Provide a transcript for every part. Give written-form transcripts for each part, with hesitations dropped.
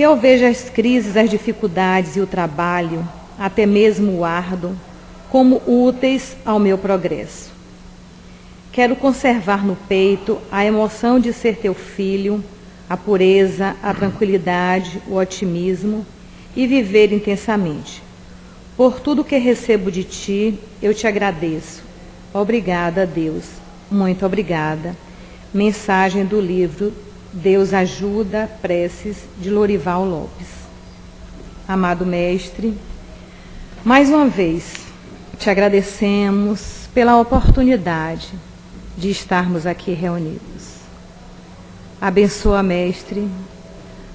Que eu veja as crises, as dificuldades e o trabalho, até mesmo o árduo, como úteis ao meu progresso. Quero conservar no peito a emoção de ser teu filho, a pureza, a tranquilidade, o otimismo e viver intensamente. Por tudo que recebo de ti, eu te agradeço. Obrigada, Deus. Muito obrigada. Mensagem do livro Deus Ajuda, Preces, de Lorival Lopes. Amado Mestre, mais uma vez te agradecemos pela oportunidade de estarmos aqui reunidos. Abençoa, Mestre,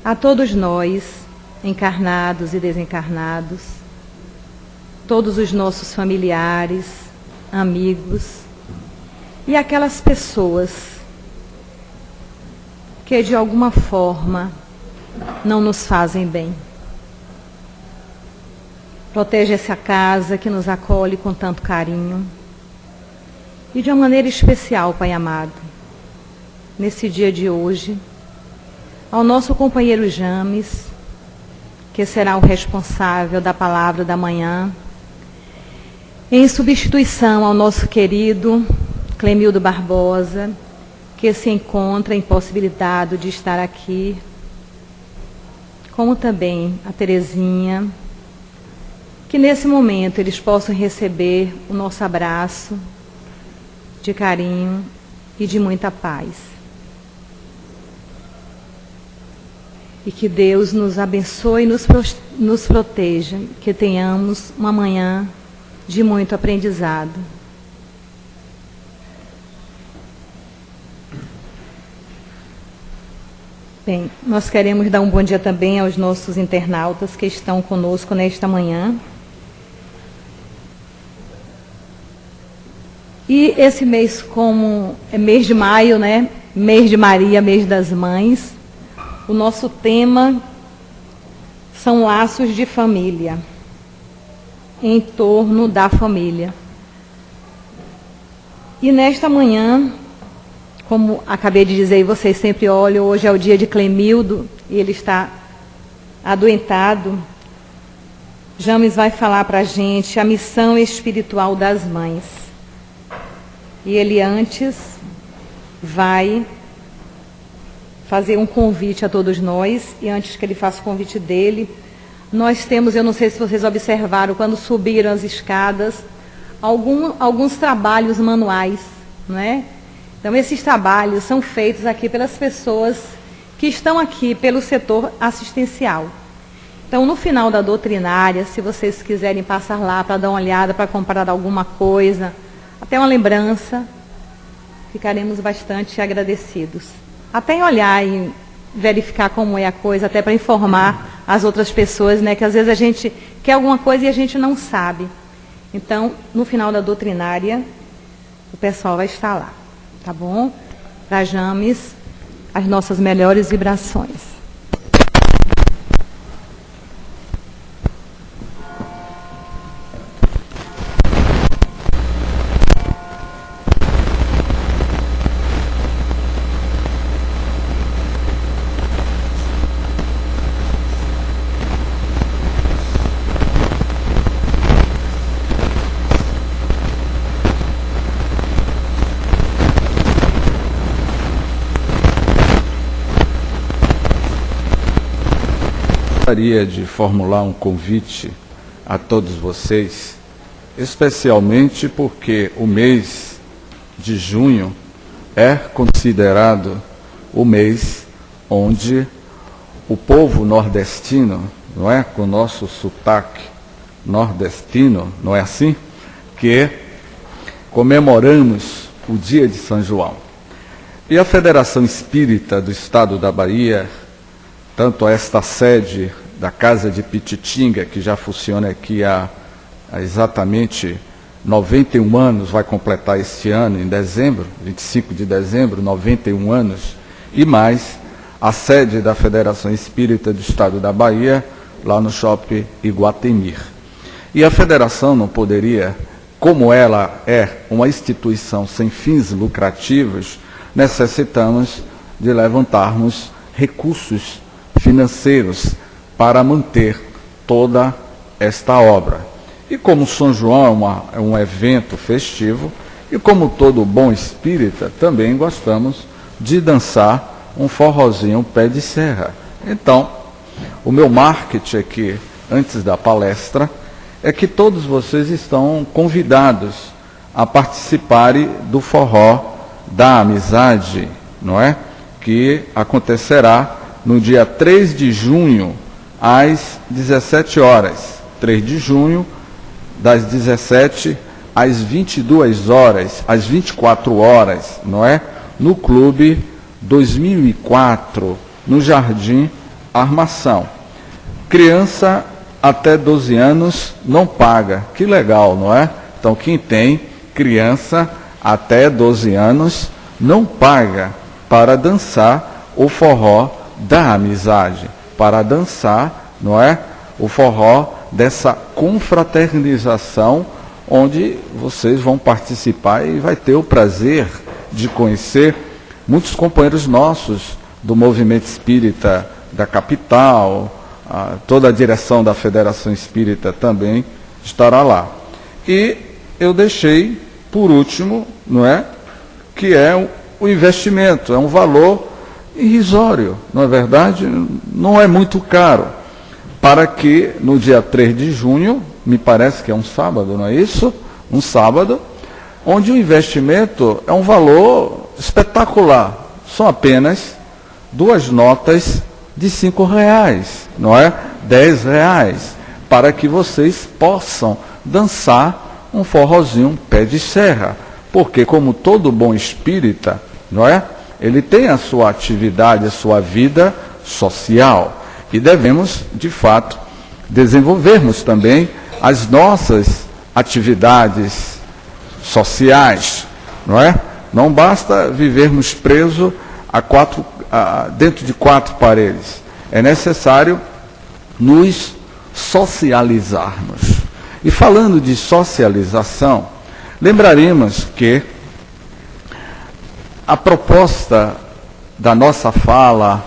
a todos nós, encarnados e desencarnados, todos os nossos familiares, amigos e aquelas pessoas que de alguma forma não nos fazem bem. Protege essa casa que nos acolhe com tanto carinho. E de uma maneira especial, Pai amado, nesse dia de hoje, ao nosso companheiro James, que será o responsável da palavra da manhã, em substituição ao nosso querido Clemildo Barbosa, que se encontra impossibilitado de estar aqui, como também a Terezinha, que nesse momento eles possam receber o nosso abraço de carinho e de muita paz. E que Deus nos abençoe e nos proteja, que tenhamos uma manhã de muito aprendizado. Bem, nós queremos dar um bom dia também aos nossos internautas que estão conosco nesta manhã. E esse mês, como é mês de maio, né? Mês de Maria, mês das mães, o nosso tema são laços de família, em torno da família. E nesta manhã, como acabei de dizer, e vocês sempre olham, hoje é o dia de Clemildo, e ele está adoentado. James vai falar para a gente a missão espiritual das mães. E ele antes vai fazer um convite a todos nós, e antes que ele faça o convite dele, nós temos, eu não sei se vocês observaram, quando subiram as escadas, alguns trabalhos manuais, não é? Então, esses trabalhos são feitos aqui pelas pessoas que estão aqui pelo setor assistencial. Então, no final da doutrinária, se vocês quiserem passar lá para dar uma olhada, para comprar alguma coisa, até uma lembrança, ficaremos bastante agradecidos. Até em olhar e verificar como é a coisa, até para informar as outras pessoas, né, que às vezes a gente quer alguma coisa e a gente não sabe. Então, no final da doutrinária, o pessoal vai estar lá. Tá bom? Para James, as nossas melhores vibrações. Gostaria de formular um convite a todos vocês, especialmente porque o mês de junho é considerado o mês onde o povo nordestino, não é, com o nosso sotaque nordestino, não é assim, que comemoramos o dia de São João. E a Federação Espírita do Estado da Bahia, tanto esta sede da Casa de Pititinga, que já funciona aqui há exatamente 91 anos, vai completar este ano, em dezembro, 25 de dezembro, 91 anos, e mais a sede da Federação Espírita do Estado da Bahia, lá no Shopping Iguatemir. E a Federação não poderia, como ela é uma instituição sem fins lucrativos, necessitamos de levantarmos recursos financeiros para manter toda esta obra. E como São João é um evento festivo, e como todo bom espírita, também gostamos de dançar um forrozinho pé de serra. Então, o meu marketing aqui, antes da palestra, é que todos vocês estão convidados a participarem do forró da amizade, não é? Que acontecerá no dia 3 de junho, às 17 horas. 3 de junho, das 17 às 22 horas, às 24 horas, não é? No Clube 2004, no Jardim Armação. Criança até 12 anos não paga. Que legal, não é? Então, quem tem criança até 12 anos não paga para dançar o forró da amizade, para dançar, não é? O forró dessa confraternização, onde vocês vão participar e vai ter o prazer de conhecer muitos companheiros nossos do movimento espírita da capital, toda a direção da Federação Espírita também estará lá. E eu deixei, por último, não é? Que é o investimento, é um valor irrisório, não é verdade? Não é muito caro, para que no dia 3 de junho, me parece que é um sábado, não é isso? Um sábado, onde o investimento é um valor espetacular. São apenas 2 notas de R$5, não é? R$10, para que vocês possam dançar um forrozinho pé de serra. Porque, como todo bom espírita, não é? Ele tem a sua atividade, a sua vida social. E devemos, de fato, desenvolvermos também as nossas atividades sociais, não é? Não basta vivermos presos dentro de 4 paredes. É necessário nos socializarmos. E falando de socialização, lembraremos que a proposta da nossa fala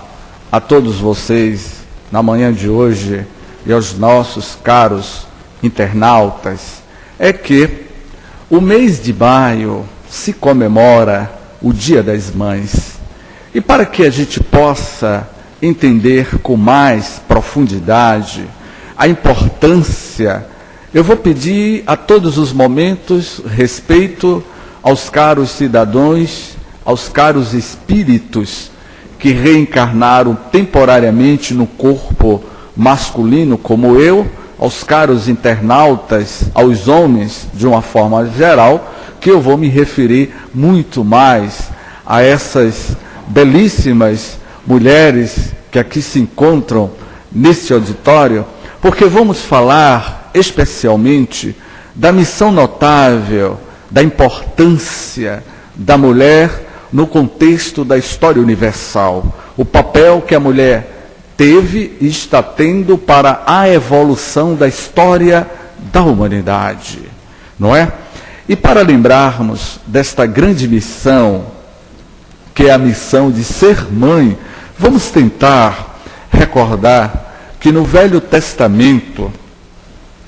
a todos vocês na manhã de hoje e aos nossos caros internautas é que o mês de maio se comemora o Dia das Mães. E para que a gente possa entender com mais profundidade a importância, eu vou pedir a todos os momentos respeito aos caros cidadãos, aos caros espíritos que reencarnaram temporariamente no corpo masculino, como eu, aos caros internautas, aos homens, de uma forma geral, que eu vou me referir muito mais a essas belíssimas mulheres que aqui se encontram neste auditório, porque vamos falar especialmente da missão notável, da importância da mulher no contexto da história universal, o papel que a mulher teve e está tendo para a evolução da história da humanidade, não é? E para lembrarmos desta grande missão, que é a missão de ser mãe, vamos tentar recordar que no Velho Testamento,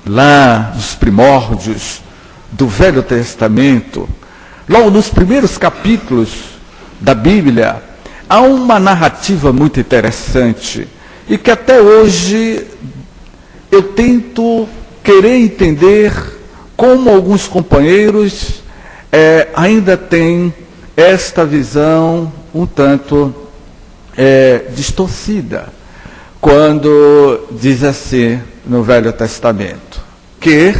lá nos primórdios do Velho Testamento, logo nos primeiros capítulos da Bíblia, há uma narrativa muito interessante e que até hoje eu tento querer entender como alguns companheiros ainda têm esta visão um tanto distorcida, quando diz assim no Velho Testamento, que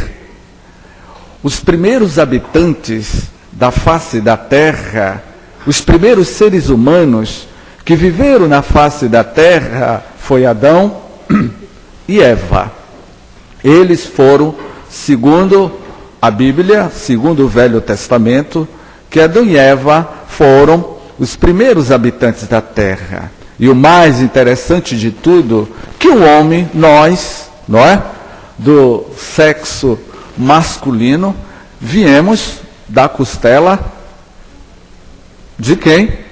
os primeiros habitantes da face da terra, os primeiros seres humanos que viveram na face da terra foi Adão e Eva. Eles foram, segundo a Bíblia, segundo o Velho Testamento, que Adão e Eva foram os primeiros habitantes da terra. E o mais interessante de tudo, que o homem, nós, não é? Do sexo masculino, viemos da costela de quem?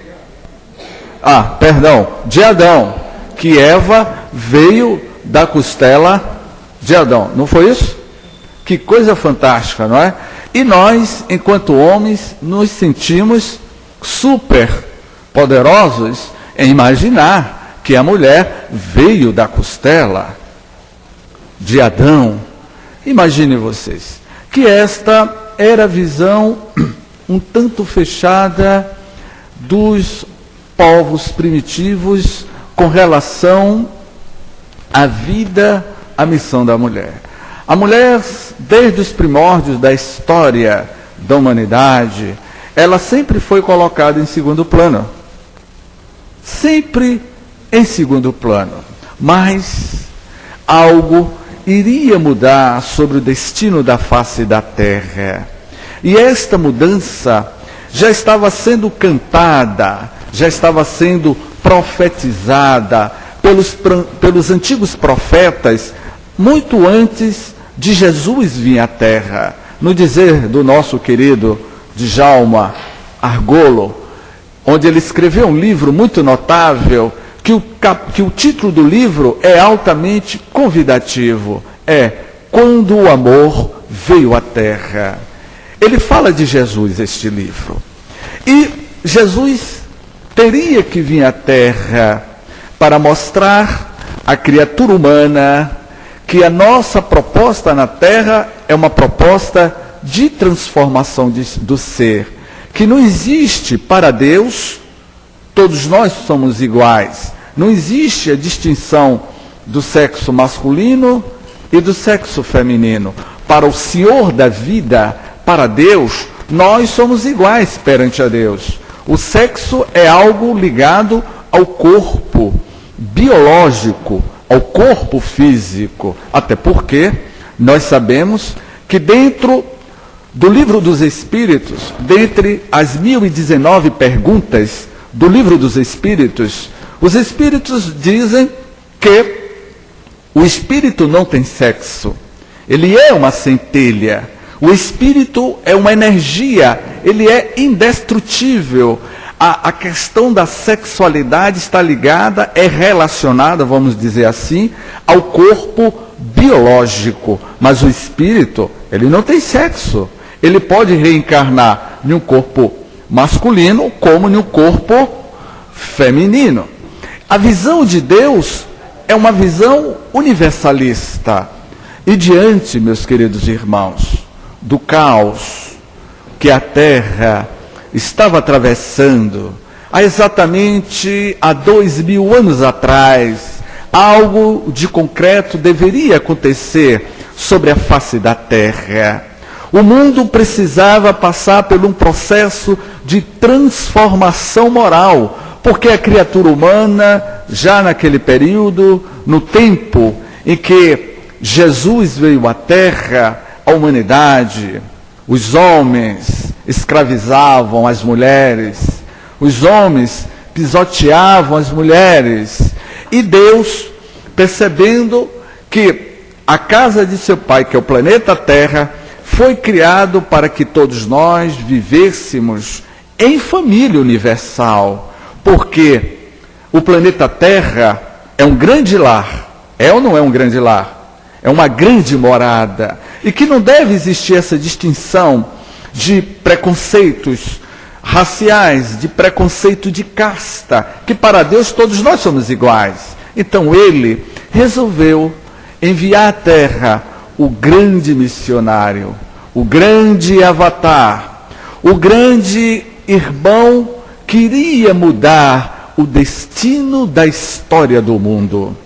De Adão, que Eva veio da costela de Adão. Não foi isso? Que coisa fantástica, não é? E nós, enquanto homens, nos sentimos super poderosos em imaginar que a mulher veio da costela de Adão. Imagine vocês que esta era a visão um tanto fechada dos povos primitivos com relação à vida, à missão da mulher. A mulher, desde os primórdios da história da humanidade, ela sempre foi colocada em segundo plano. Sempre em segundo plano. Mas algo iria mudar sobre o destino da face da terra. E esta mudança já estava sendo cantada, já estava sendo profetizada pelos antigos profetas, muito antes de Jesus vir à terra. No dizer do nosso querido Djalma Argolo, onde ele escreveu um livro muito notável, que o título do livro é altamente convidativo. É Quando o Amor Veio à Terra. Ele fala de Jesus, este livro. E Jesus teria que vir à Terra para mostrar à criatura humana que a nossa proposta na Terra é uma proposta de transformação do ser. Que não existe para Deus, todos nós somos iguais. Não existe a distinção do sexo masculino e do sexo feminino. Para o Senhor da vida, para Deus, nós somos iguais perante a Deus. O sexo é algo ligado ao corpo biológico, ao corpo físico. Até porque nós sabemos que dentro do livro dos Espíritos, dentre as 1019 perguntas do livro dos Espíritos, os Espíritos dizem que o Espírito não tem sexo. Ele é uma centelha. O Espírito é uma energia. Ele é indestrutível. A questão da sexualidade está ligada, é relacionada, vamos dizer assim, ao corpo biológico. Mas o Espírito, ele não tem sexo. Ele pode reencarnar em um corpo masculino como em um corpo feminino. A visão de Deus é uma visão universalista. E diante, meus queridos irmãos, do caos que a Terra estava atravessando, há exatamente 2000 anos atrás, algo de concreto deveria acontecer sobre a face da Terra. O mundo precisava passar por um processo de transformação moral, porque a criatura humana, já naquele período, no tempo em que Jesus veio à Terra, a humanidade, os homens escravizavam as mulheres, os homens pisoteavam as mulheres, e Deus, percebendo que a casa de seu Pai, que é o planeta Terra, foi criado para que todos nós vivêssemos em família universal, porque o planeta Terra é um grande lar. É ou não é um grande lar? É uma grande morada. E que não deve existir essa distinção de preconceitos raciais, de preconceito de casta, que para Deus todos nós somos iguais. Então ele resolveu enviar à Terra o grande missionário, o grande avatar, o grande irmão que iria mudar o destino da história do mundo.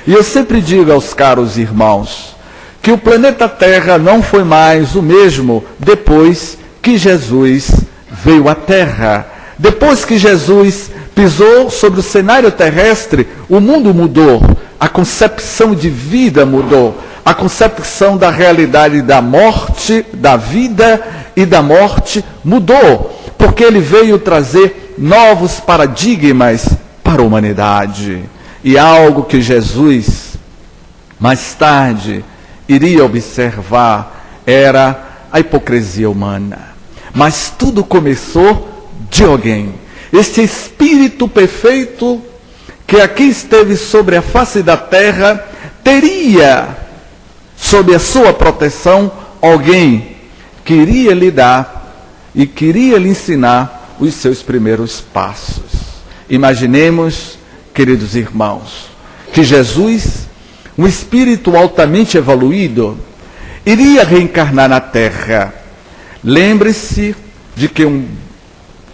E eu sempre digo aos caros irmãos que o planeta Terra não foi mais o mesmo depois que Jesus veio à Terra. Depois que Jesus pisou sobre o cenário terrestre, o mundo mudou, a concepção de vida mudou, a concepção da realidade da morte, da vida e da morte mudou, porque ele veio trazer novos paradigmas para a humanidade. E algo que Jesus, mais tarde, iria observar era a hipocrisia humana. Mas tudo começou de alguém. Este Espírito perfeito que aqui esteve sobre a face da terra, teria sob a sua proteção alguém que iria lhe dar e queria lhe ensinar os seus primeiros passos. Imaginemos, queridos irmãos, que Jesus, um espírito altamente evoluído, iria reencarnar na terra. Lembre-se de que em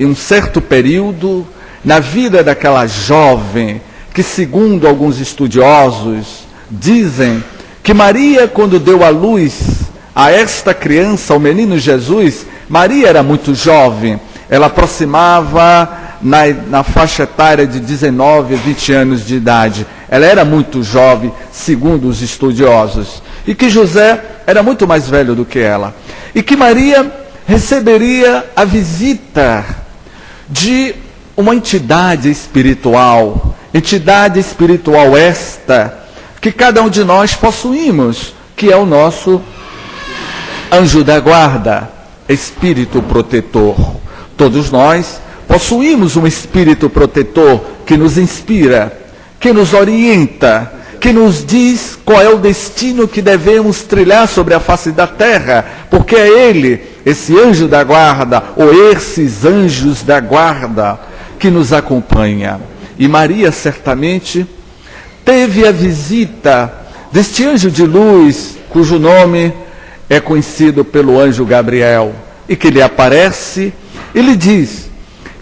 um certo período, na vida daquela jovem, que segundo alguns estudiosos, dizem que Maria, quando deu à luz a esta criança, ao menino Jesus, Maria era muito jovem, ela aproximava na faixa etária de 19 a 20 anos de idade. Ela era muito jovem, segundo os estudiosos. E que José era muito mais velho do que ela. E que Maria receberia a visita de uma entidade espiritual esta que cada um de nós possuímos, que é o nosso anjo da guarda, espírito protetor. Todos nós possuímos um espírito protetor que nos inspira, que nos orienta, que nos diz qual é o destino que devemos trilhar sobre a face da terra, porque é ele, esse anjo da guarda, ou esses anjos da guarda, que nos acompanha. E Maria certamente teve a visita deste anjo de luz, cujo nome é conhecido pelo anjo Gabriel, e que lhe aparece e lhe diz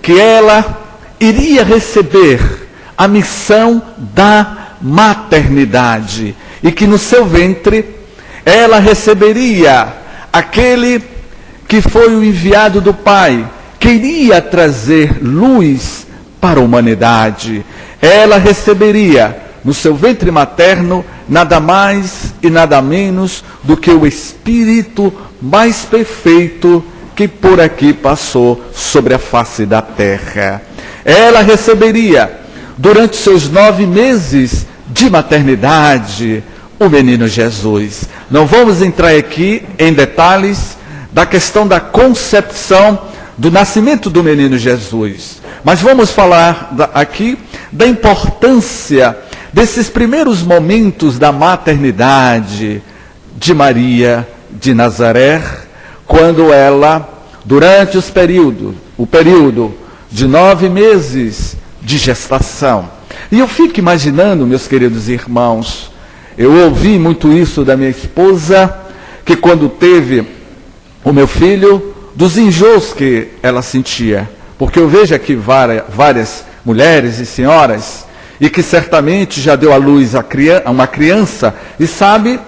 que ela iria receber a missão da maternidade, e que no seu ventre ela receberia aquele que foi o enviado do Pai, que iria trazer luz para a humanidade. Ela receberia no seu ventre materno nada mais e nada menos do que o Espírito mais perfeito que por aqui passou sobre a face da terra. Ela receberia, durante seus 9 meses de maternidade, o menino Jesus. Não vamos entrar aqui em detalhes da questão da concepção do nascimento do menino Jesus, mas vamos falar aqui da importância desses primeiros momentos da maternidade de Maria de Nazaré, quando ela, durante o período de 9 meses de gestação. E eu fico imaginando, meus queridos irmãos, eu ouvi muito isso da minha esposa, que quando teve o meu filho, dos enjoos que ela sentia. Porque eu vejo aqui várias mulheres e senhoras, e que certamente já deu à luz a uma criança, e sabe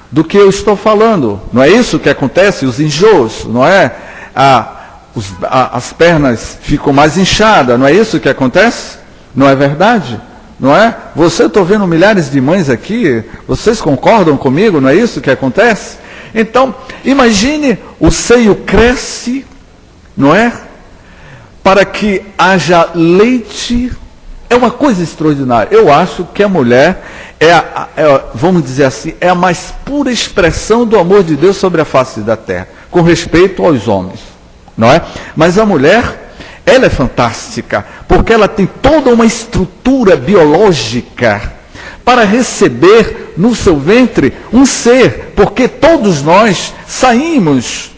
do que eu estou falando. Não é isso que acontece? Os enjoos, não é? As pernas ficam mais inchadas, não é isso que acontece? Não é verdade? Não é? Eu estou vendo milhares de mães aqui, vocês concordam comigo? Não é isso que acontece? Então, imagine, o seio cresce, não é? Para que haja leite, é uma coisa extraordinária. Eu acho que a mulher vamos dizer assim, é a mais pura expressão do amor de Deus sobre a face da terra, com respeito aos homens, não é? Mas a mulher, ela é fantástica, porque ela tem toda uma estrutura biológica para receber no seu ventre um ser, porque todos nós saímos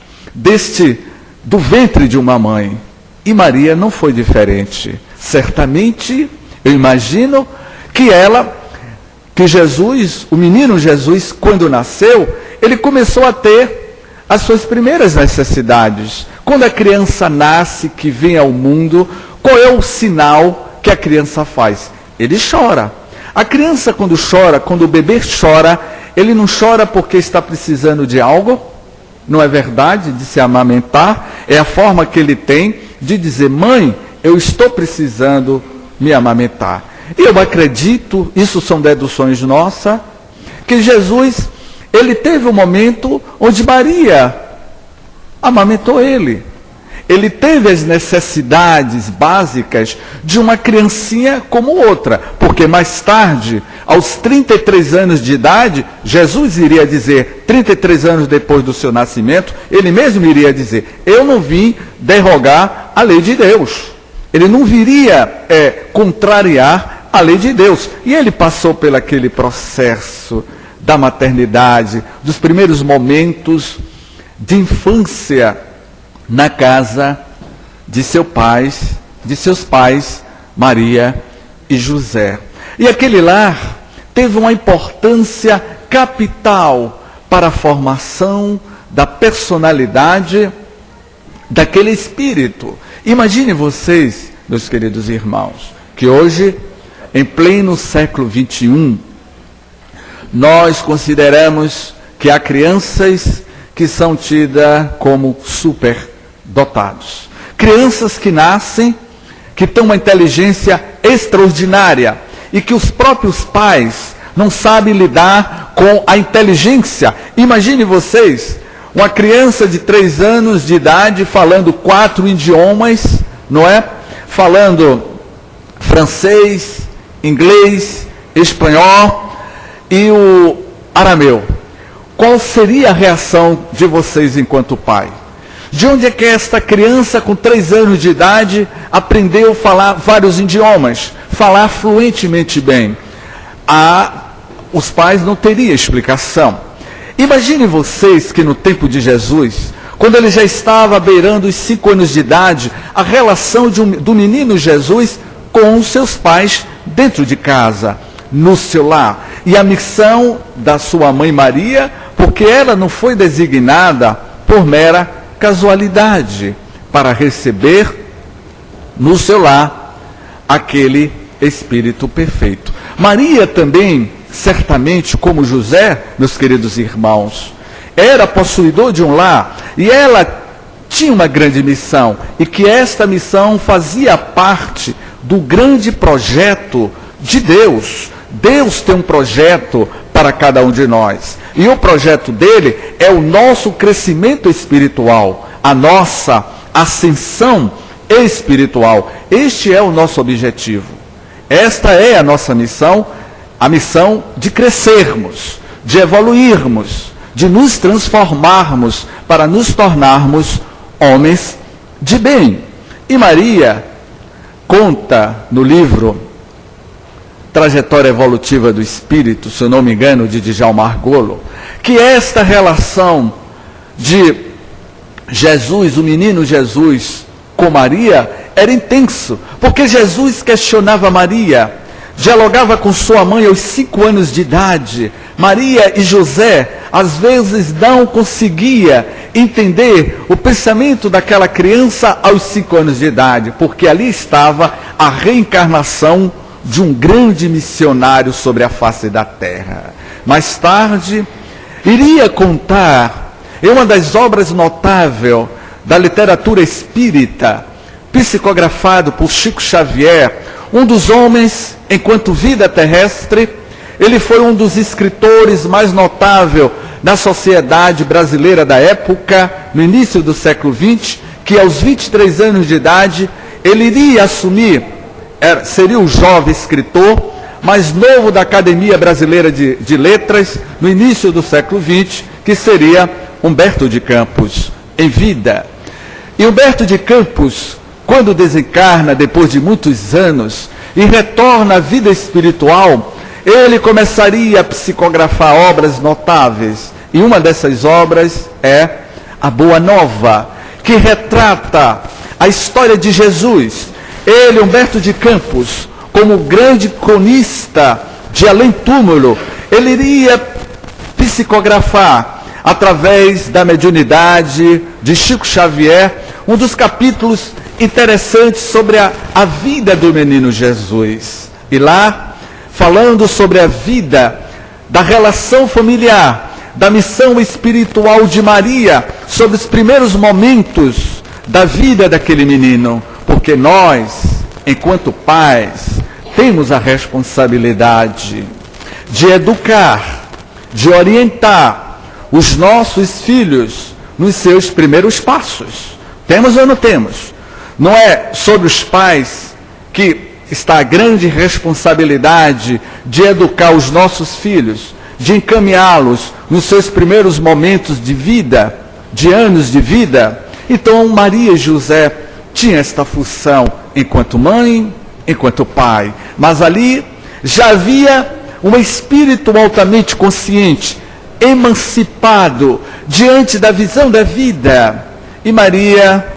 do ventre de uma mãe. E Maria não foi diferente. Certamente, eu imagino que Jesus, o menino Jesus, quando nasceu, ele começou a ter as suas primeiras necessidades. Quando a criança nasce, que vem ao mundo, qual é o sinal que a criança faz? Ele chora. A criança, quando chora, quando o bebê chora, ele não chora porque está precisando de algo, não é verdade, de se amamentar, é a forma que ele tem de dizer: mãe, eu estou precisando me amamentar. E eu acredito, isso são deduções nossas, que Jesus, ele teve um momento onde Maria amamentou ele. Ele teve as necessidades básicas de uma criancinha como outra, porque mais tarde, aos 33 anos de idade, Jesus iria dizer, 33 anos depois do seu nascimento, ele mesmo iria dizer: eu não vim derrogar a lei de Deus. Ele não viria contrariar a lei de Deus. E ele passou por aquele processo da maternidade, dos primeiros momentos de infância na casa de seus pais, Maria e José. E aquele lar teve uma importância capital para a formação da personalidade daquele espírito. Imagine vocês, meus queridos irmãos, que hoje, em pleno século XXI, nós consideramos que há crianças que são tidas como superdotados. Crianças que nascem, que têm uma inteligência extraordinária e que os próprios pais não sabem lidar com a inteligência. Imagine vocês, uma criança de 3 anos de idade falando 4 idiomas, não é? Falando francês, inglês, espanhol e o arameu. Qual seria a reação de vocês enquanto pai? De onde é que esta criança com 3 anos de idade aprendeu a falar vários idiomas? Falar fluentemente bem? Os pais não teriam explicação. Imagine vocês que no tempo de Jesus, quando ele já estava beirando os 5 anos de idade, a relação do menino Jesus com os seus pais dentro de casa, no seu lar. E a missão da sua mãe Maria, porque ela não foi designada por mera casualidade para receber no seu lar aquele Espírito perfeito. Maria também, certamente como José, meus queridos irmãos, era possuidor de um lar e ela tinha uma grande missão e que esta missão fazia parte do grande projeto de Deus. Deus tem um projeto para cada um de nós. E o projeto dele é o nosso crescimento espiritual, a nossa ascensão espiritual. Este é o nosso objetivo. Esta é a nossa missão, a missão de crescermos, de evoluirmos, de nos transformarmos para nos tornarmos homens de bem. E Maria conta no livro Trajetória Evolutiva do Espírito, se eu não me engano, de Djalma Argolo, que esta relação de Jesus, o menino Jesus, com Maria, era intenso, porque Jesus questionava Maria, dialogava com sua mãe aos 5 anos de idade. Maria e José, às vezes, não conseguia entender o pensamento daquela criança aos 5 anos de idade, porque ali estava a reencarnação de um grande missionário sobre a face da terra. Mais tarde, iria contar em uma das obras notáveis da literatura espírita, psicografado por Chico Xavier, um dos homens, enquanto vida terrestre, ele foi um dos escritores mais notáveis na sociedade brasileira da época, no início do século XX, que aos 23 anos de idade, ele iria assumir, seria o jovem escritor mais novo da Academia Brasileira de Letras, no início do século XX, que seria Humberto de Campos, em vida. E Humberto de Campos, quando desencarna depois de muitos anos e retorna à vida espiritual, ele começaria a psicografar obras notáveis. E uma dessas obras é A Boa Nova, que retrata a história de Jesus. Ele, Humberto de Campos, como grande cronista de além-túmulo, ele iria psicografar, através da mediunidade de Chico Xavier, um dos capítulos interessantes sobre a vida do menino Jesus. E lá, falando sobre a vida, da relação familiar, da missão espiritual de Maria, sobre os primeiros momentos da vida daquele menino. Porque nós, enquanto pais, temos a responsabilidade de educar, de orientar os nossos filhos nos seus primeiros passos. Temos ou não temos? Não é sobre os pais que está a grande responsabilidade de educar os nossos filhos, de encaminhá-los nos seus primeiros momentos de vida, de anos de vida? Então, Maria e José tinha esta função enquanto mãe, enquanto pai. Mas ali já havia um espírito altamente consciente, emancipado diante da visão da vida. E Maria,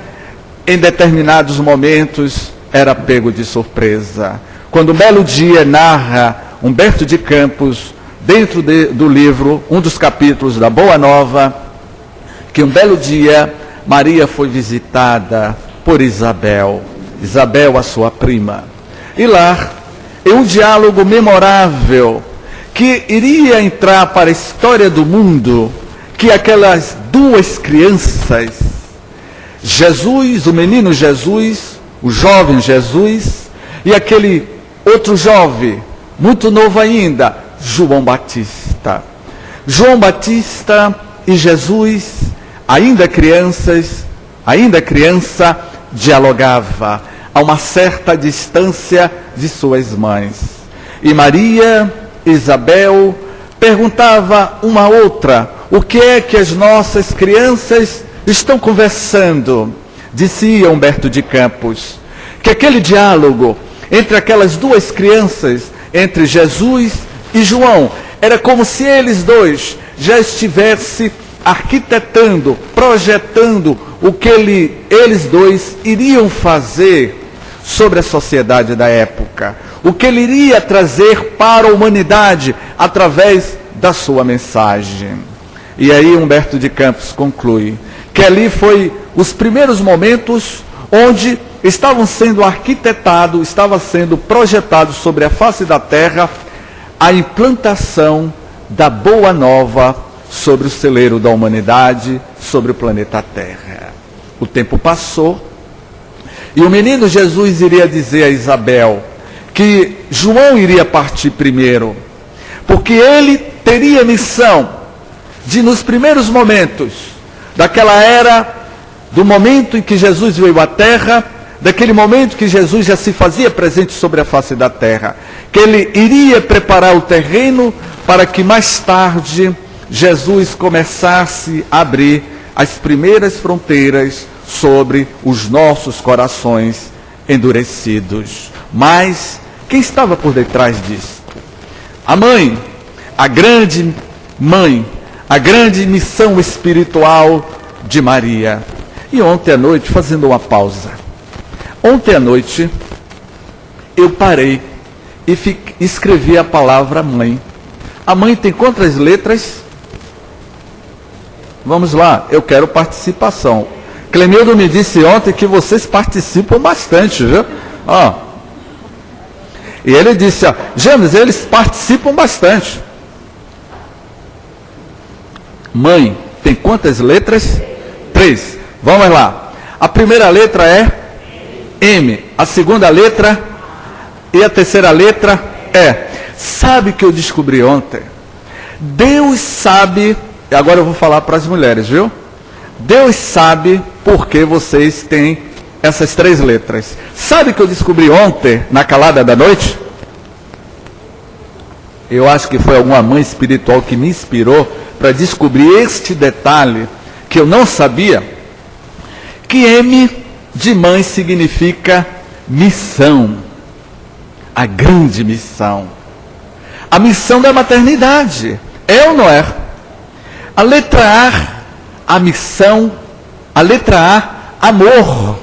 em determinados momentos, era pego de surpresa. Quando um belo dia narra Humberto de Campos, dentro do livro, um dos capítulos da Boa Nova, que um belo dia Maria foi visitada por Isabel, a sua prima. E lá, em um diálogo memorável, que iria entrar para a história do mundo, que aquelas duas crianças, Jesus, o menino Jesus, o jovem Jesus, e aquele outro jovem, muito novo ainda, João Batista. João Batista e Jesus, ainda criança, dialogava a uma certa distância de suas mães. E Maria e Isabel perguntava uma à outra, o que é que as nossas crianças estão conversando? Dizia Humberto de Campos, que aquele diálogo entre aquelas duas crianças, entre Jesus e João, era como se eles dois já estivessem arquitetando, projetando o que eles dois iriam fazer sobre a sociedade da época, o que ele iria trazer para a humanidade através da sua mensagem. E aí Humberto de Campos conclui que ali foi os primeiros momentos onde estavam sendo arquitetados, estava sendo projetado sobre a face da terra a implantação da Boa Nova sobre o celeiro da humanidade, sobre o planeta Terra. O tempo passou e o menino Jesus iria dizer a Isabel que João iria partir primeiro, porque ele teria a missão de, nos primeiros momentos daquela era, do momento em que Jesus veio à Terra, daquele momento que Jesus já se fazia presente sobre a face da terra, que ele iria preparar o terreno para que mais tarde Jesus começasse a abrir as primeiras fronteiras sobre os nossos corações endurecidos. Mas quem estava por detrás disso? A mãe, a grande missão espiritual de Maria. E ontem à noite, fazendo uma pausa, ontem à noite eu parei e escrevi a palavra mãe. A mãe tem quantas letras? Vamos lá, eu quero participação. Clemildo me disse ontem que vocês participam bastante, viu? Ó. E ele disse, ó, James, eles participam bastante. Mãe, tem quantas letras? 3. Vamos lá. A primeira letra é M. A segunda letra e a terceira letra é. Sabe o que eu descobri ontem? Deus sabe, e agora eu vou falar para as mulheres, viu? Deus sabe por que vocês têm essas 3 letras. Sabe o que eu descobri ontem, na calada da noite? Eu acho que foi alguma mãe espiritual que me inspirou para descobrir este detalhe que eu não sabia, que M de mãe significa missão, a grande missão, a missão da maternidade, é ou não é? A letra A, a missão, a letra A, amor,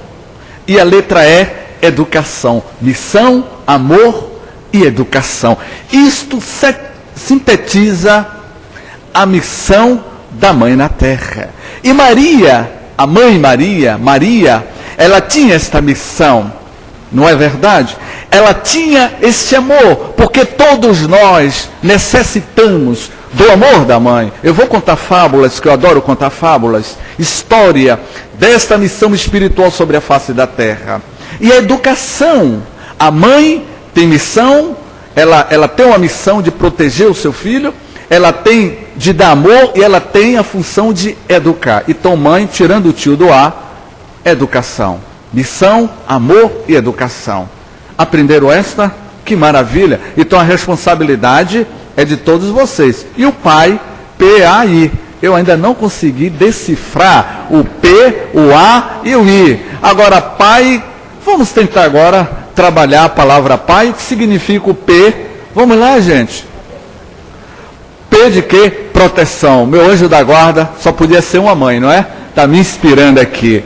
e a letra E, educação, missão, amor e educação. Isto sintetiza a missão da mãe na terra. E Maria, a mãe Maria, ela tinha esta missão, não é verdade? Ela tinha esse amor, porque todos nós necessitamos do amor da mãe. Eu vou contar fábulas, que eu adoro contar fábulas, história desta missão espiritual sobre a face da terra. E a educação, a mãe tem missão, ela tem uma missão de proteger o seu filho, ela tem de dar amor e ela tem a função de educar. Então mãe, tirando o tio do A, educação. Missão, amor e educação. Aprenderam esta? Que maravilha! Então a responsabilidade é de todos vocês. E o pai, P-A-I. Eu ainda não consegui decifrar o P, o A e o I. Agora pai, vamos tentar agora trabalhar a palavra pai. O que significa o P? Vamos lá, gente. P de quê? Proteção. Meu anjo da guarda só podia ser uma mãe, não é? Está me inspirando aqui.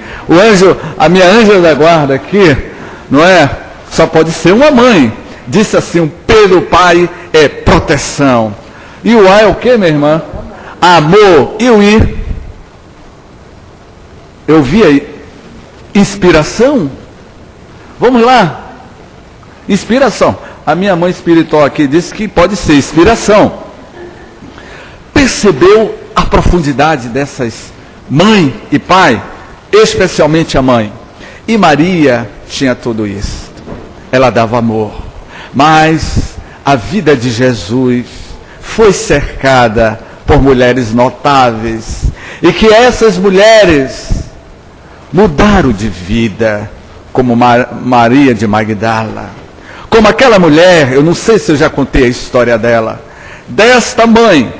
A minha anja da guarda aqui, não é? Só pode ser uma mãe. Disse assim, o P do pai é proteção. E o A é o quê, minha irmã? Amor. E o I? Eu vi aí. Inspiração? Vamos lá. Inspiração. A minha mãe espiritual aqui disse que pode ser inspiração. Percebeu a profundidade dessas mãe e pai? Especialmente a mãe. E Maria tinha tudo isso. Ela dava amor. Mas a vida de Jesus foi cercada por mulheres notáveis. E que essas mulheres mudaram de vida, como Maria de Magdala. Como aquela mulher, eu não sei se eu já contei a história dela, desta mãe,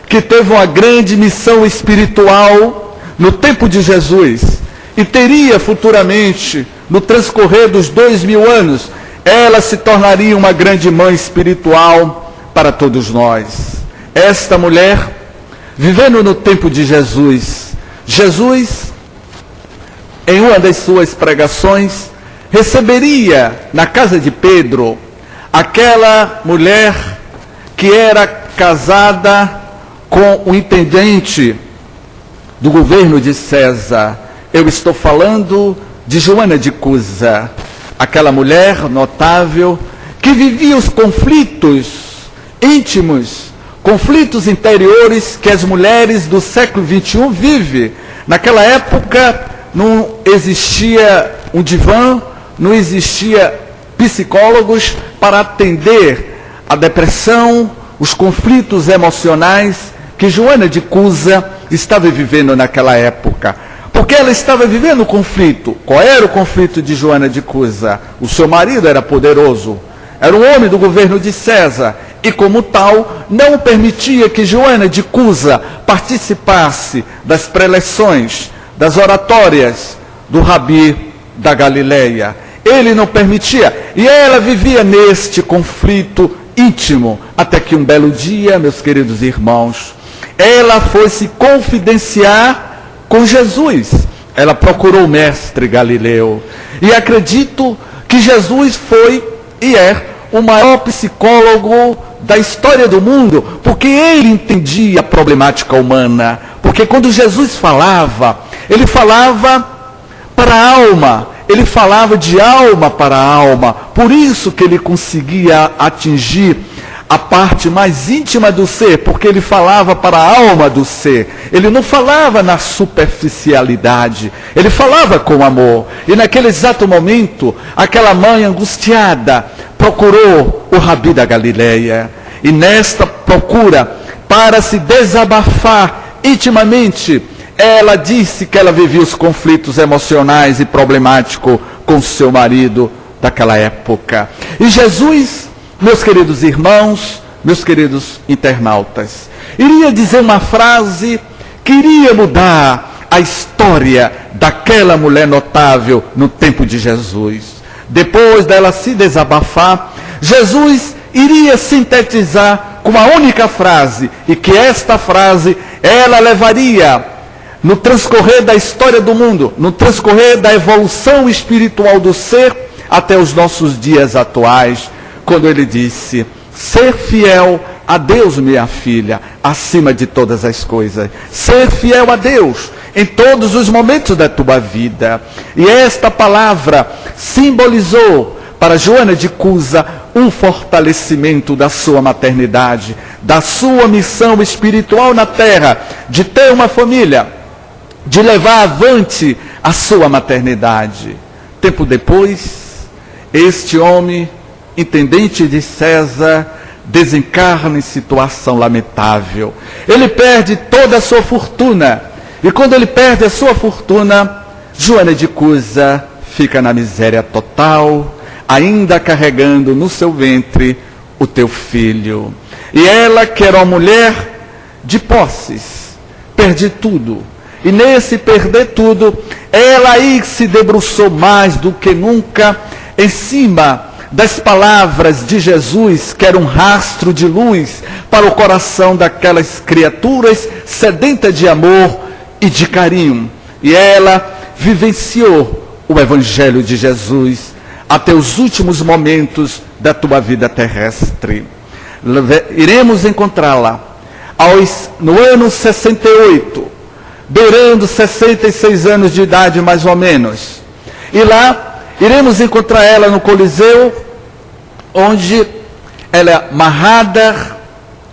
que teve uma grande missão espiritual no tempo de Jesus, e teria futuramente, no transcorrer dos 2000 anos, ela se tornaria uma grande mãe espiritual para todos nós. Esta mulher, vivendo no tempo de Jesus, em uma das suas pregações, receberia na casa de Pedro aquela mulher que era casada com o intendente do governo de César. Eu estou falando de Joana de Cusa, aquela mulher notável que vivia os conflitos íntimos, conflitos interiores que as mulheres do século XXI vivem. Naquela época não existia um divã, não existia psicólogos para atender a depressão, os conflitos emocionais que Joana de Cusa estava vivendo naquela época. Porque ela estava vivendo o conflito. Qual era o conflito de Joana de Cusa? O seu marido era poderoso, era um homem do governo de César, e como tal, não permitia que Joana de Cusa participasse das preleções, das oratórias do Rabi da Galileia. Ele não permitia, e ela vivia neste conflito íntimo, até que um belo dia, meus queridos irmãos, ela foi se confidenciar com Jesus. Ela procurou o mestre Galileu, e acredito que Jesus foi e é o maior psicólogo da história do mundo, porque ele entendia a problemática humana. Porque quando Jesus falava, ele falava para a alma, ele falava de alma para alma. Por isso que ele conseguia atingir a parte mais íntima do ser, porque ele falava para a alma do ser. Ele não falava na superficialidade, ele falava com amor. E naquele exato momento, aquela mãe angustiada procurou o Rabi da Galileia. E nesta procura, para se desabafar intimamente, ela disse que ela vivia os conflitos emocionais e problemáticos com seu marido daquela época. E Jesus, meus queridos irmãos, meus queridos internautas, iria dizer uma frase que iria mudar a história daquela mulher notável no tempo de Jesus. Depois dela se desabafar, Jesus iria sintetizar com uma única frase, e que esta frase ela levaria no transcorrer da história do mundo, no transcorrer da evolução espiritual do ser, até os nossos dias atuais, quando ele disse: ser fiel a Deus, minha filha, acima de todas as coisas. Ser fiel a Deus em todos os momentos da tua vida. E esta palavra simbolizou para Joana de Cusa um fortalecimento da sua maternidade, da sua missão espiritual na terra, de ter uma família, de levar avante a sua maternidade. Tempo depois, este homem, intendente de César, desencarna em situação lamentável. Ele perde toda a sua fortuna. E quando ele perde a sua fortuna, Joana de Cusa fica na miséria total, ainda carregando no seu ventre o teu filho. E ela, que era uma mulher de posses, perde tudo. E nesse perder tudo, ela aí se debruçou mais do que nunca em cima das palavras de Jesus, que era um rastro de luz para o coração daquelas criaturas sedentas de amor e de carinho. E ela vivenciou o Evangelho de Jesus até os últimos momentos da tua vida terrestre. Iremos encontrá-la no ano 68, beirando 66 anos de idade mais ou menos. E lá iremos encontrar ela no Coliseu, onde ela é amarrada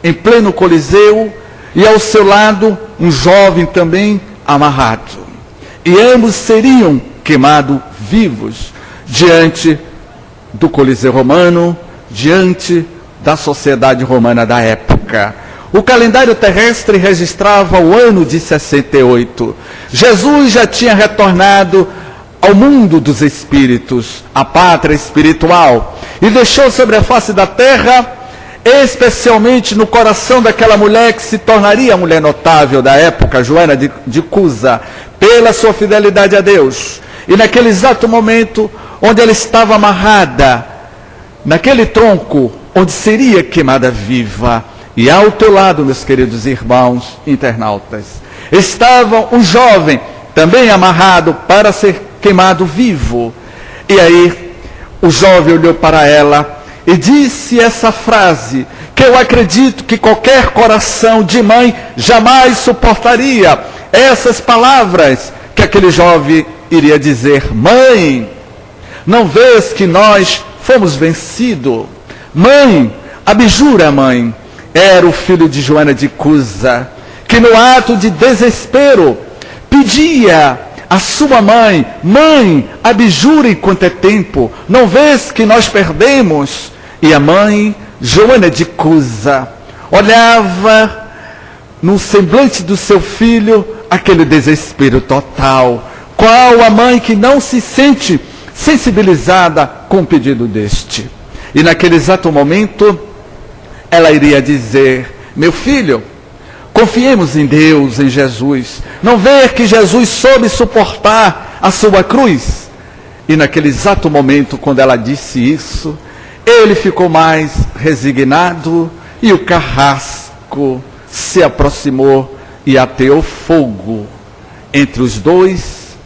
em pleno Coliseu, e ao seu lado um jovem também amarrado. E ambos seriam queimados vivos diante do Coliseu romano, diante da sociedade romana da época. O calendário terrestre registrava o ano de 68. Jesus já tinha retornado ao mundo dos espíritos, à pátria espiritual, e deixou sobre a face da terra, especialmente no coração daquela mulher que se tornaria a mulher notável da época, Joana de Cusa, pela sua fidelidade a Deus. E naquele exato momento, onde ela estava amarrada, naquele tronco, onde seria queimada viva, e ao teu lado, meus queridos irmãos internautas, estava um jovem, também amarrado para ser queimado vivo. E aí, o jovem olhou para ela e disse essa frase, que eu acredito que qualquer coração de mãe jamais suportaria. Essas palavras que aquele jovem iria dizer: mãe, não vês que nós fomos vencidos? Mãe, abjura, mãe. Era o filho de Joana de Cusa, que no ato de desespero pedia a sua mãe: mãe, abjure quanto é tempo, não vês que nós perdemos? E a mãe, Joana de Cusa, olhava no semblante do seu filho aquele desespero total. Qual a mãe que não se sente sensibilizada com o pedido deste? E naquele exato momento, ela iria dizer: meu filho, confiemos em Deus, em Jesus. Não vê que Jesus soube suportar a sua cruz? E naquele exato momento, quando ela disse isso, ele ficou mais resignado, e o carrasco se aproximou e ateou fogo entre os dois,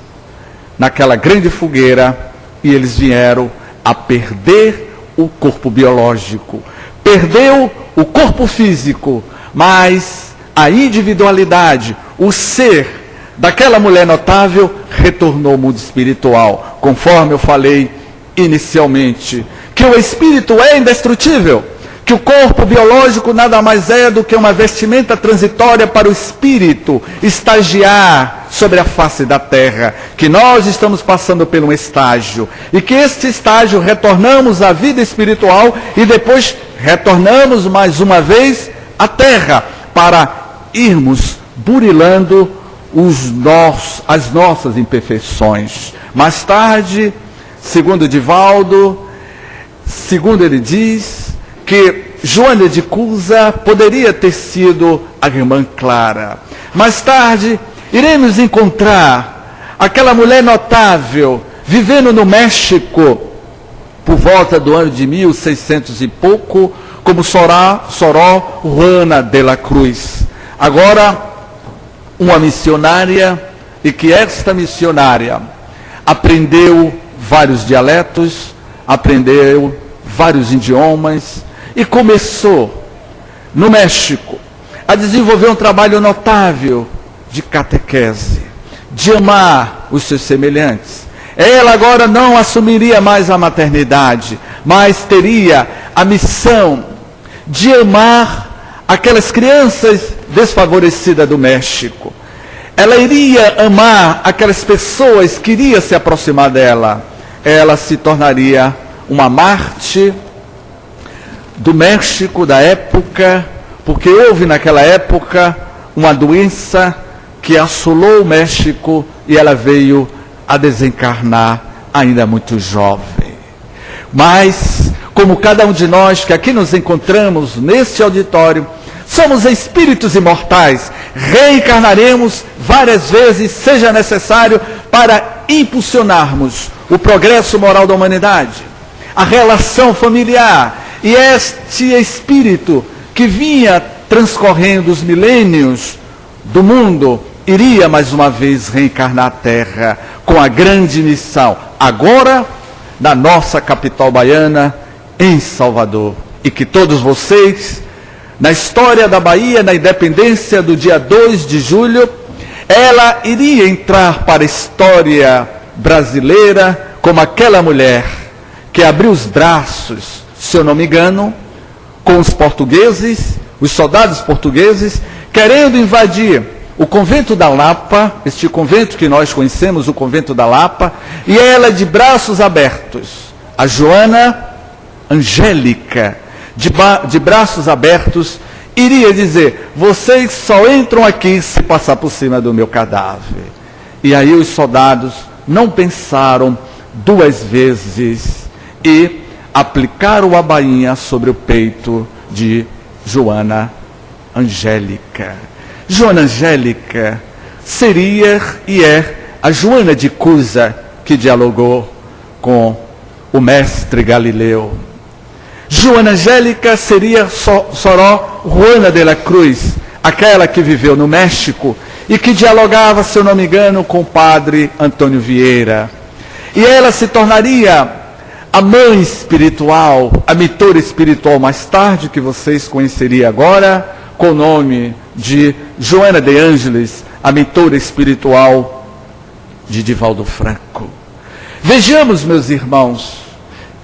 naquela grande fogueira, e eles vieram a perder o corpo biológico. Perdeu o corpo físico, mas a individualidade, o ser daquela mulher notável retornou ao mundo espiritual, conforme eu falei inicialmente, que o espírito é indestrutível, que o corpo biológico nada mais é do que uma vestimenta transitória para o espírito estagiar sobre a face da terra, que nós estamos passando por um estágio, e que este estágio retornamos à vida espiritual, e depois retornamos mais uma vez à terra, para irmos burilando as nossas imperfeições. Mais tarde, segundo Divaldo, segundo ele diz, que Joana de Cusa poderia ter sido a irmã Clara. Mais tarde, iremos encontrar aquela mulher notável, vivendo no México, por volta do ano de 1600 e pouco, como Sor Juana de la Cruz. Agora, uma missionária, e que esta missionária aprendeu vários dialetos, aprendeu vários idiomas, e começou, no México, a desenvolver um trabalho notável de catequese, de amar os seus semelhantes. Ela agora não assumiria mais a maternidade, mas teria a missão de amar aquelas crianças desfavorecidas do México. Ela iria amar aquelas pessoas que iriam se aproximar dela. Ela se tornaria uma mártir do México da época, porque houve naquela época uma doença que assolou o México, e ela veio a desencarnar ainda muito jovem. Mas, como cada um de nós que aqui nos encontramos neste auditório, somos espíritos imortais, reencarnaremos várias vezes, seja necessário, para impulsionarmos o progresso moral da humanidade, a relação familiar, e este espírito que vinha transcorrendo os milênios do mundo, iria mais uma vez reencarnar a Terra com a grande missão, agora na nossa capital baiana, em Salvador. E que todos vocês, na história da Bahia, na independência do dia 2 de julho, ela iria entrar para a história brasileira como aquela mulher que abriu os braços, se eu não me engano, com os portugueses, os soldados portugueses, querendo invadir o convento da Lapa, este convento que nós conhecemos, o convento da Lapa, e ela de braços abertos, a Joana Angélica, de braços abertos, iria dizer: vocês só entram aqui se passar por cima do meu cadáver. E aí os soldados não pensaram duas vezes e aplicaram a bainha sobre o peito de Joana Angélica. Joana Angélica seria e é a Joana de Cusa que dialogou com o mestre Galileu. Joana Angélica seria Soró Juana de la Cruz, aquela que viveu no México e que dialogava, se eu não me engano, com o padre Antônio Vieira. E ela se tornaria a mãe espiritual, a mentora espiritual mais tarde, que vocês conheceriam agora, com o nome de Joana de Ângeles, a mentora espiritual de Divaldo Franco. Vejamos, meus irmãos,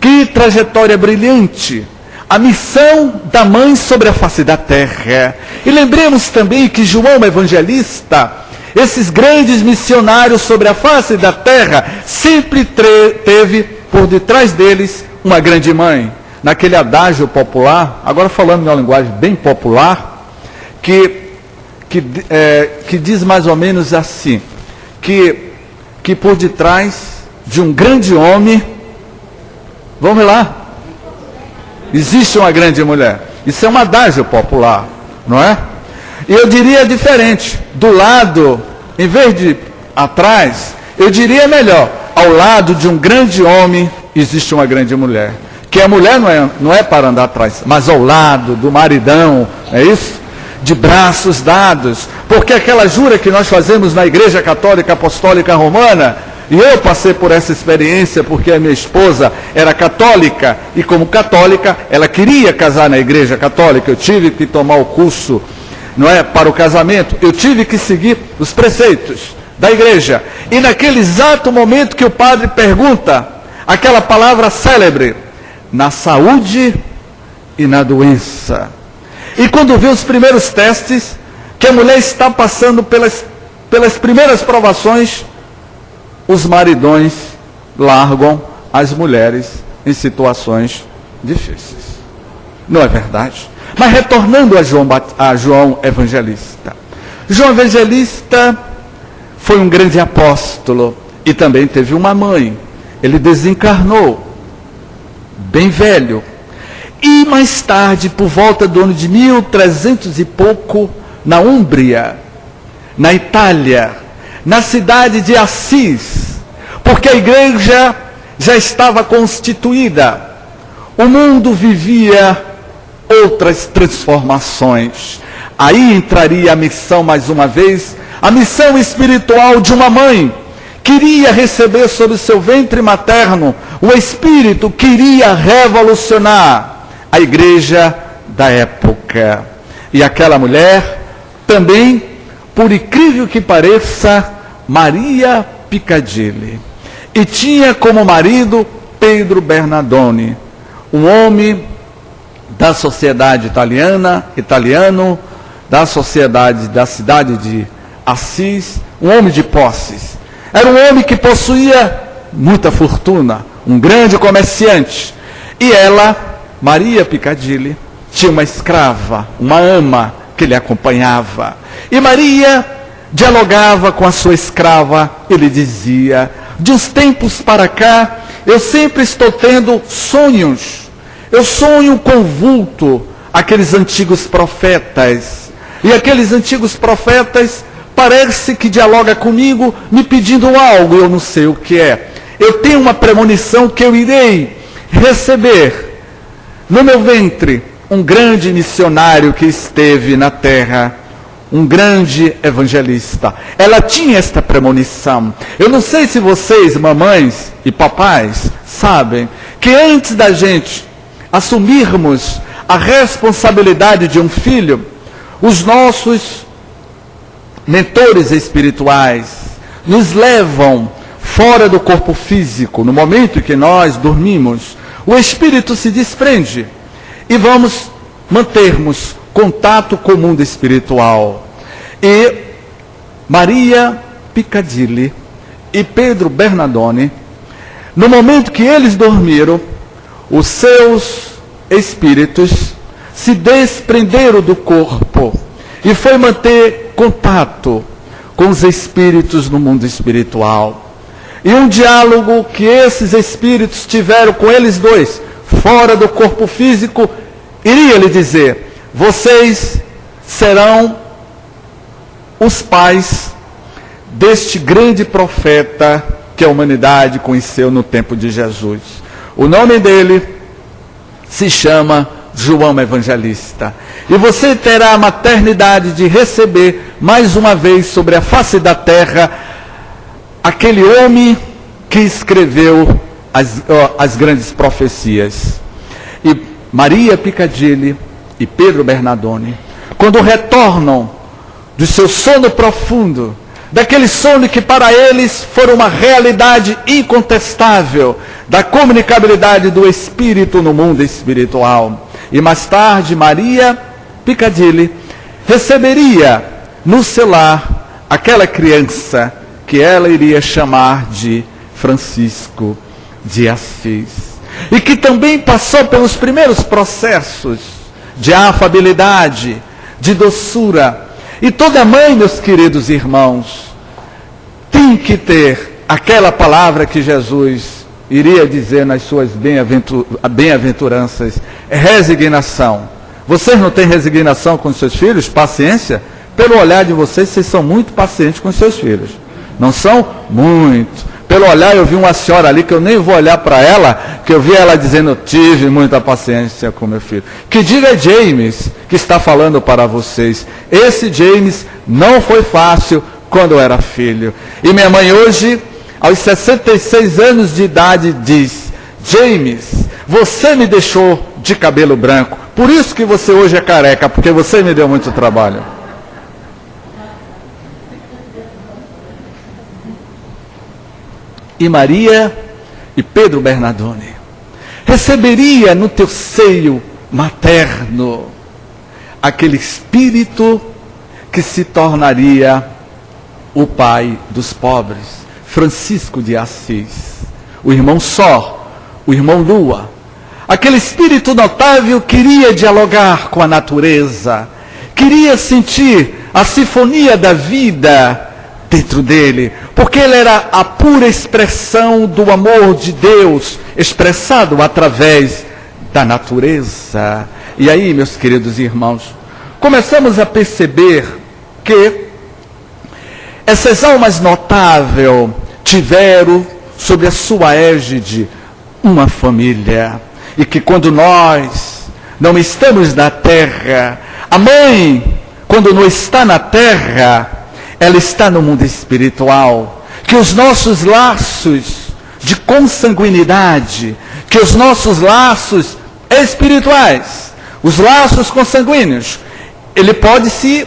que trajetória brilhante, a missão da mãe sobre a face da terra. E lembremos também que João Evangelista, esses grandes missionários sobre a face da terra, sempre teve por detrás deles uma grande mãe. Naquele adágio popular, agora falando em uma linguagem bem popular, que diz mais ou menos assim, que por detrás de um grande homem, vamos lá, existe uma grande mulher. Isso é um adágio popular, não é? E eu diria diferente, do lado, em vez de atrás, eu diria melhor, ao lado de um grande homem existe uma grande mulher. Que a mulher não é para andar atrás, mas ao lado do maridão, é isso? De braços dados, porque aquela jura que nós fazemos na Igreja Católica Apostólica Romana, e eu passei por essa experiência porque a minha esposa era católica, e como católica, ela queria casar na Igreja Católica, eu tive que tomar o curso, não é, para o casamento, eu tive que seguir os preceitos da igreja, e naquele exato momento que o padre pergunta, aquela palavra célebre, na saúde e na doença. E quando vê os primeiros testes, que a mulher está passando pelas primeiras provações, os maridões largam as mulheres em situações difíceis. Não é verdade? Mas retornando a João Evangelista. João Evangelista foi um grande apóstolo e também teve uma mãe. Ele desencarnou, bem velho. E mais tarde, por volta do ano de 1300 e pouco, na Úmbria, na Itália, na cidade de Assis, porque a igreja já estava constituída, o mundo vivia outras transformações. Aí entraria a missão mais uma vez, a missão espiritual de uma mãe, queria receber sobre o seu ventre materno o espírito que iria revolucionar a igreja da época. E aquela mulher também, por incrível que pareça, Maria Piccadilly. E tinha como marido Pedro Bernardone, um homem da sociedade italiano, da sociedade da cidade de Assis, um homem de posses. Era um homem que possuía muita fortuna, um grande comerciante. E ela, Maria Piccadilly, tinha uma escrava, uma ama que lhe acompanhava. E Maria dialogava com a sua escrava e lhe dizia: de uns tempos para cá, eu sempre estou tendo sonhos. Eu sonho com o vulto, aqueles antigos profetas. E aqueles antigos profetas parece que dialoga comigo, me pedindo algo, eu não sei o que é. eu tenho uma premonição que eu irei receber no meu ventre um grande missionário que esteve na terra, um grande evangelista. Ela tinha esta premonição. Eu não sei se vocês, mamães e papais, sabem que antes da gente assumirmos a responsabilidade de um filho, os nossos mentores espirituais nos levam fora do corpo físico. No momento em que nós dormimos, o espírito se desprende e vamos mantermos contato com o mundo espiritual. E Maria Piccadilly e Pedro Bernardone, no momento que eles dormiram, os seus espíritos se desprenderam do corpo e foi manter contato com os espíritos no mundo espiritual. E um diálogo que esses espíritos tiveram com eles dois, fora do corpo físico, iria lhe dizer: vocês serão os pais deste grande profeta que a humanidade conheceu no tempo de Jesus. O nome dele se chama João Evangelista. E você terá a maternidade de receber mais uma vez sobre a face da terra aquele homem que escreveu as grandes profecias. E Maria Piccadilly e Pedro Bernardone, quando retornam do seu sono profundo, daquele sono que para eles foi uma realidade incontestável, da comunicabilidade do espírito no mundo espiritual. E mais tarde, Maria Piccadilly receberia no seu lar aquela criança que ela iria chamar de Francisco de Assis. E que também passou pelos primeiros processos de afabilidade, de doçura. E toda mãe, meus queridos irmãos, tem que ter aquela palavra que Jesus iria dizer nas suas bem-aventuranças: resignação. Vocês não têm resignação com seus filhos? Paciência? Pelo olhar de vocês, vocês são muito pacientes com seus filhos. Não são? Muito. Pelo olhar, eu vi uma senhora ali que eu nem vou olhar para ela, que eu vi ela dizendo: eu tive muita paciência com meu filho. Que diga James, que está falando para vocês. Esse James não foi fácil quando eu era filho. E minha mãe hoje, aos 66 anos de idade, diz: James, você me deixou de cabelo branco. Por isso que você hoje é careca, porque você me deu muito trabalho. E Maria e Pedro Bernardone receberia no teu seio materno aquele espírito que se tornaria o pai dos pobres, Francisco de Assis, o irmão Sol, o irmão Lua. Aquele espírito notável queria dialogar com a natureza, queria sentir a sinfonia da vida dentro dele, porque ele era a pura expressão do amor de Deus, expressado através da natureza. E aí, meus queridos irmãos, começamos a perceber que essas almas notáveis tiveram sob a sua égide uma família, e que quando nós não estamos na terra, a mãe, quando não está na terra, ela está no mundo espiritual. Que os nossos laços de consanguinidade, que os nossos laços espirituais, os laços consanguíneos, ele pode se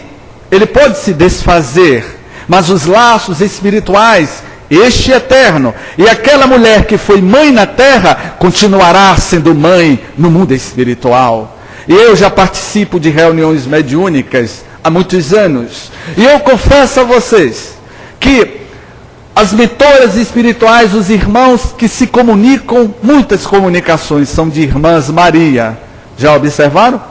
desfazer, mas os laços espirituais, este eterno, e aquela mulher que foi mãe na terra, continuará sendo mãe no mundo espiritual. E eu já participo de reuniões mediúnicas há muitos anos, e eu confesso a vocês que as mentoras espirituais, os irmãos que se comunicam, muitas comunicações são de irmãs Maria. Já observaram?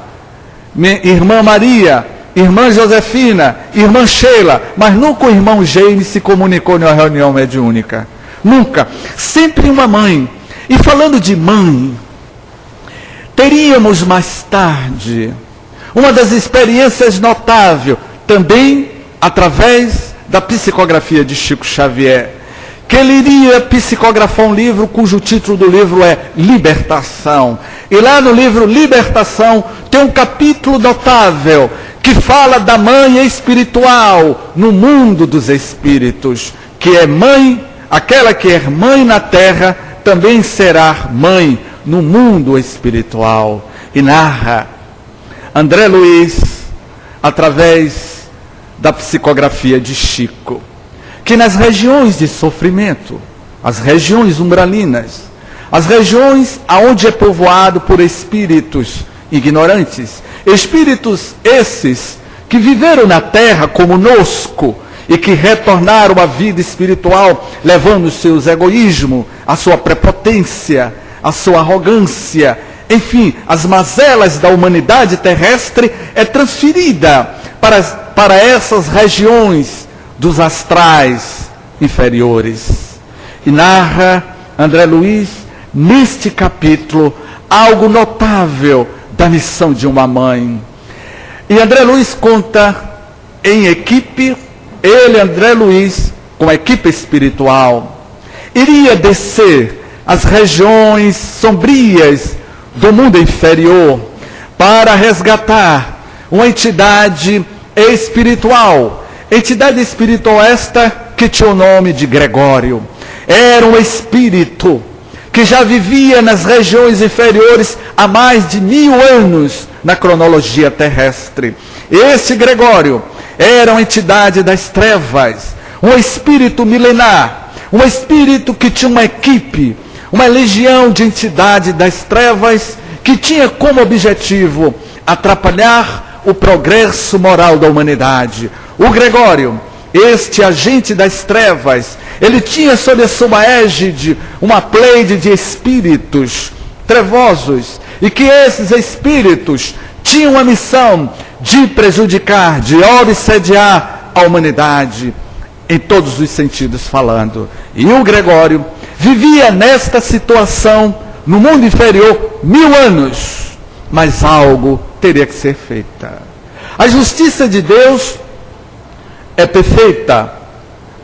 Irmã Maria, irmã Josefina, irmã Sheila, mas nunca o irmão James se comunicou numa reunião mediúnica. Nunca. Sempre uma mãe. E falando de mãe, teríamos mais tarde uma das experiências notáveis, também através da psicografia de Chico Xavier, que ele iria psicografar um livro cujo título do livro é Libertação. E lá no livro Libertação tem um capítulo notável que fala da mãe espiritual no mundo dos espíritos, que é mãe, aquela que é mãe na terra, também será mãe no mundo espiritual. E narra André Luiz, através da psicografia de Chico, que nas regiões de sofrimento, as regiões umbralinas, as regiões aonde é povoado por espíritos ignorantes, espíritos esses que viveram na terra conosco e que retornaram à vida espiritual, levando os seus egoísmos, a sua prepotência, a sua arrogância, enfim, as mazelas da humanidade terrestre é transferida para essas regiões dos astrais inferiores. E narra André Luiz, neste capítulo, algo notável da missão de uma mãe. E André Luiz conta em equipe, ele, André Luiz, com a equipe espiritual, iria descer as regiões sombrias do mundo inferior para resgatar uma entidade espiritual. Entidade espiritual esta que tinha o nome de Gregório. Era um espírito que já vivia nas regiões inferiores há mais de 1000 anos na cronologia terrestre. Este Gregório era uma entidade das trevas, um espírito milenar, um espírito que tinha uma equipe, uma legião de entidade das trevas que tinha como objetivo atrapalhar o progresso moral da humanidade. O Gregório, este agente das trevas, ele tinha sob a sua égide uma pleide de espíritos trevosos, e que esses espíritos tinham a missão de prejudicar, de obsediar a humanidade, em todos os sentidos falando. E o Gregório vivia nesta situação no mundo inferior 1000 anos, mas algo teria que ser feito. A justiça de Deus é perfeita,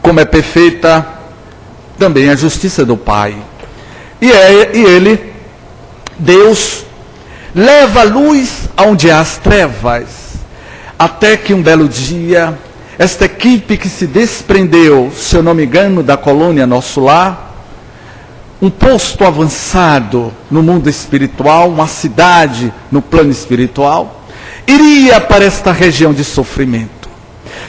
como é perfeita também a justiça do Pai. E ele, Deus, leva a luz onde há as trevas, até que um belo dia, esta equipe que se desprendeu, se eu não me engano, da colônia Nosso Lar, um posto avançado no mundo espiritual, uma cidade no plano espiritual, iria para esta região de sofrimento.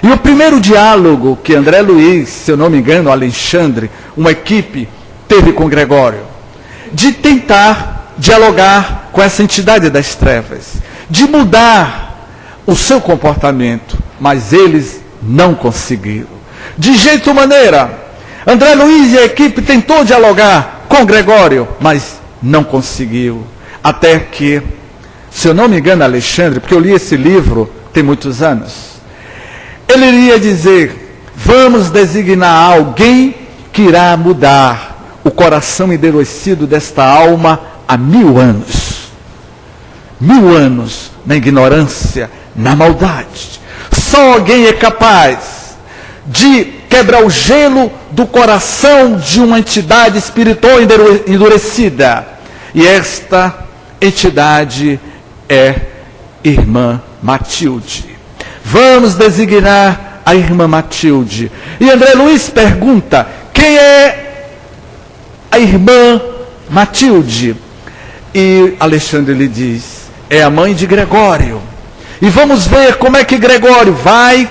E o primeiro diálogo que André Luiz, se eu não me engano, Alexandre, uma equipe, teve com Gregório, de tentar dialogar com essa entidade das trevas, de mudar o seu comportamento, mas eles não conseguiram. De jeito maneira, André Luiz e a equipe tentou dialogar com Gregório, mas não conseguiu. Até que, se eu não me engano, Alexandre, porque eu li esse livro tem muitos anos, ele iria dizer: vamos designar alguém que irá mudar o coração endurecido desta alma há 1000 anos. 1000 anos na ignorância, na maldade. Só alguém é capaz de quebrar o gelo do coração de uma entidade espiritual endurecida. E esta entidade é Irmã Matilde. Vamos designar a Irmã Matilde. E André Luiz pergunta: quem é a Irmã Matilde? E Alexandre lhe diz: é a mãe de Gregório. E vamos ver como é que Gregório vai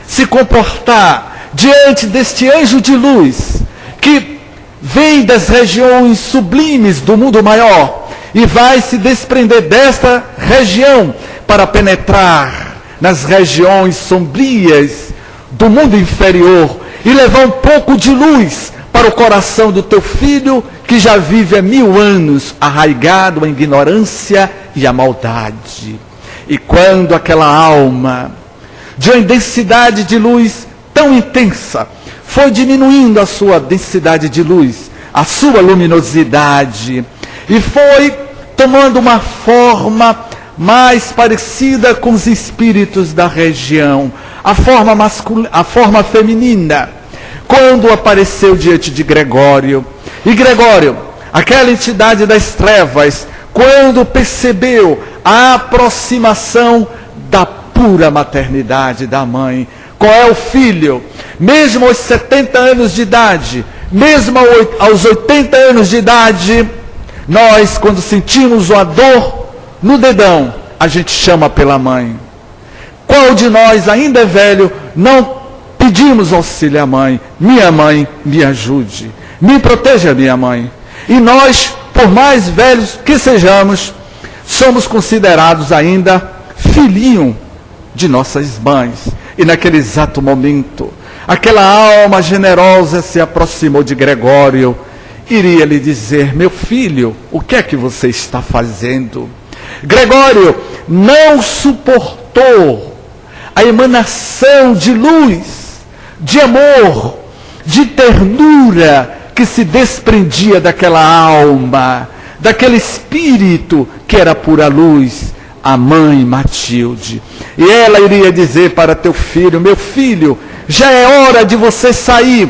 se comportar diante deste anjo de luz, que vem das regiões sublimes do mundo maior, e vai se desprender desta região para penetrar nas regiões sombrias do mundo inferior e levar um pouco de luz para o coração do teu filho, que já vive há 1000 anos arraigado à ignorância e à maldade. E quando aquela alma, de uma densidade de luz tão intensa, foi diminuindo a sua densidade de luz, a sua luminosidade, e foi tomando uma forma mais parecida com os espíritos da região, a forma masculina, a forma feminina. quando apareceu diante de Gregório. E Gregório, aquela entidade das trevas, quando percebeu a aproximação da pura maternidade da mãe, qual é o filho, mesmo aos 70 anos de idade, mesmo aos 80 anos de idade, nós, quando sentimos uma dor no dedão, a gente chama pela mãe. Qual de nós ainda é velho, não pedimos auxílio à mãe? Minha mãe, me ajude, me proteja, minha mãe. E nós, por mais velhos que sejamos, somos considerados ainda filhinho de nossas mães. E naquele exato momento, aquela alma generosa se aproximou de Gregório, iria lhe dizer: meu filho, o que é que você está fazendo? Gregório não suportou a emanação de luz, de amor, de ternura que se desprendia daquela alma, daquele espírito que era pura luz, a mãe Matilde. E ela iria dizer para teu filho: meu filho, já é hora de você sair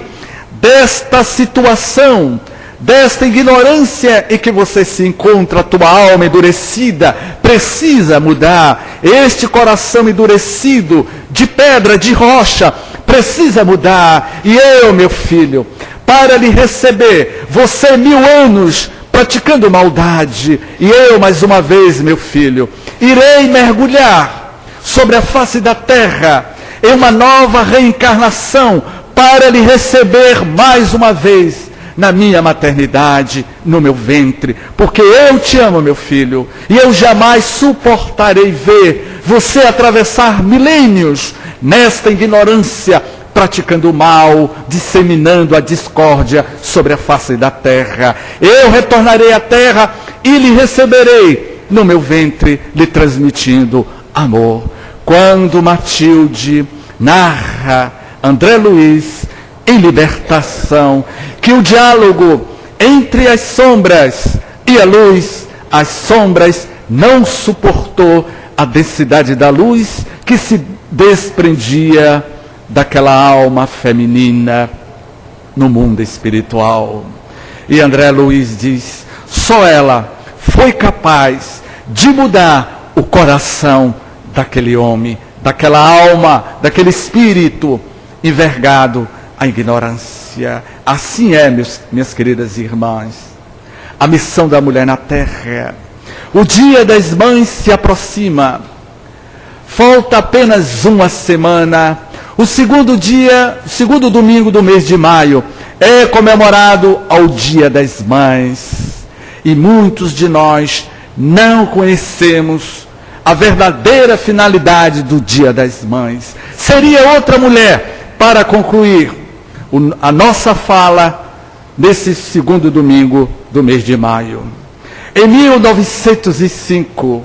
desta situação, desta ignorância em que você se encontra. A tua alma endurecida precisa mudar. Este coração endurecido, de pedra, de rocha, precisa mudar. E eu, meu filho, para lhe receber, você 1000 anos praticando maldade, e eu, mais uma vez, meu filho, irei mergulhar sobre a face da terra em uma nova reencarnação, para lhe receber mais uma vez na minha maternidade, no meu ventre, porque eu te amo, meu filho, e eu jamais suportarei ver você atravessar milênios nesta ignorância, praticando o mal, disseminando a discórdia sobre a face da terra. Eu retornarei à terra e lhe receberei no meu ventre, lhe transmitindo amor. Quando Matilde narra André Luiz em Libertação, que o diálogo entre as sombras e a luz, as sombras não suportou a densidade da luz que se desprendia daquela alma feminina no mundo espiritual. E André Luiz diz: só ela foi capaz de mudar o coração daquele homem, daquela alma, daquele espírito envergado à ignorância. Assim é, minhas queridas irmãs, a missão da mulher na terra. O dia das mães se aproxima. Falta apenas uma semana. O segundo domingo do mês de maio é comemorado ao Dia das Mães. E muitos de nós não conhecemos a verdadeira finalidade do Dia das Mães. Seria outra mulher para concluir a nossa fala nesse segundo domingo do mês de maio. Em 1905,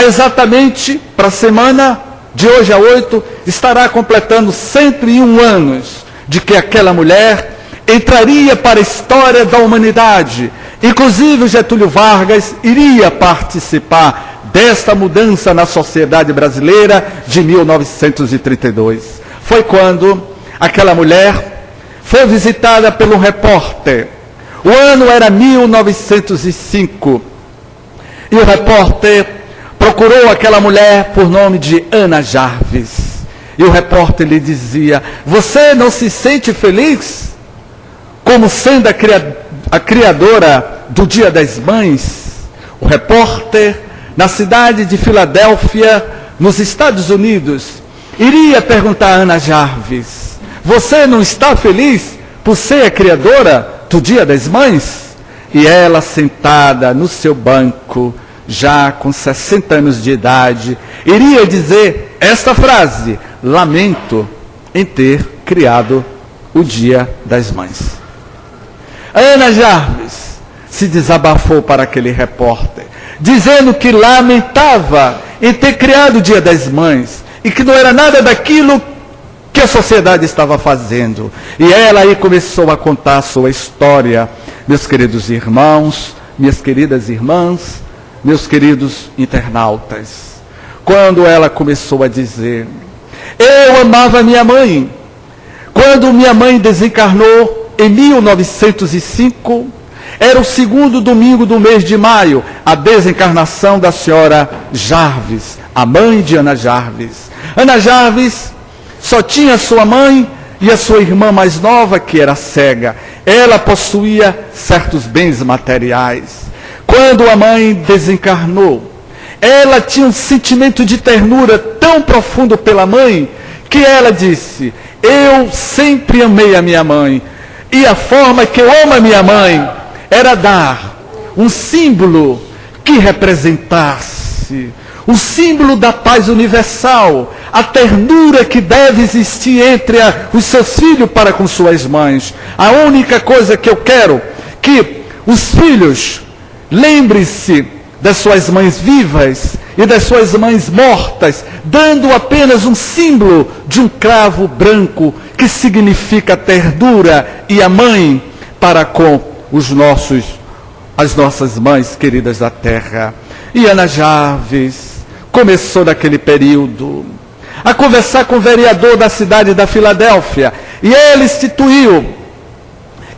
exatamente para a semana de hoje a 8, estará completando 101 anos de que aquela mulher entraria para a história da humanidade. Inclusive Getúlio Vargas iria participar desta mudança na sociedade brasileira de 1932. Foi quando aquela mulher foi visitada por um repórter. O ano era 1905. E o repórter procurou aquela mulher por nome de Ana Jarvis. E o repórter lhe dizia: você não se sente feliz como sendo a criadora do Dia das Mães? O repórter, na cidade de Filadélfia, nos Estados Unidos, iria perguntar a Ana Jarvis: você não está feliz por ser a criadora do Dia das Mães? E ela, sentada no seu banco, já com 60 anos de idade, iria dizer esta frase: lamento em ter criado o Dia das Mães. A Ana Jarvis se desabafou para aquele repórter, dizendo que lamentava em ter criado o Dia das Mães e que não era nada daquilo que a sociedade estava fazendo. E ela aí começou a contar a sua história. Meus queridos irmãos, minhas queridas irmãs, meus queridos internautas, quando ela começou a dizer: eu amava minha mãe Quando minha mãe desencarnou em 1905, era o segundo domingo do mês de maio, a desencarnação da senhora Jarves, a mãe de Ana Jarves. Ana Jarves só tinha sua mãe e a sua irmã mais nova, que era cega. Ela possuía certos bens materiais. Quando a mãe desencarnou, ela tinha um sentimento de ternura tão profundo pela mãe, que ela disse: eu sempre amei a minha mãe, e a forma que eu amo a minha mãe era dar um símbolo que representasse o símbolo da paz universal, a ternura que deve existir entre os seus filhos para com suas mães. A única coisa que eu quero, que os filhos lembrem-se das suas mães vivas e das suas mães mortas, dando apenas um símbolo de um cravo branco, que significa ternura e a mãe para com as nossas mães queridas da terra. E Ana Jarves começou naquele período a conversar com o vereador da cidade da Filadélfia, e ele instituiu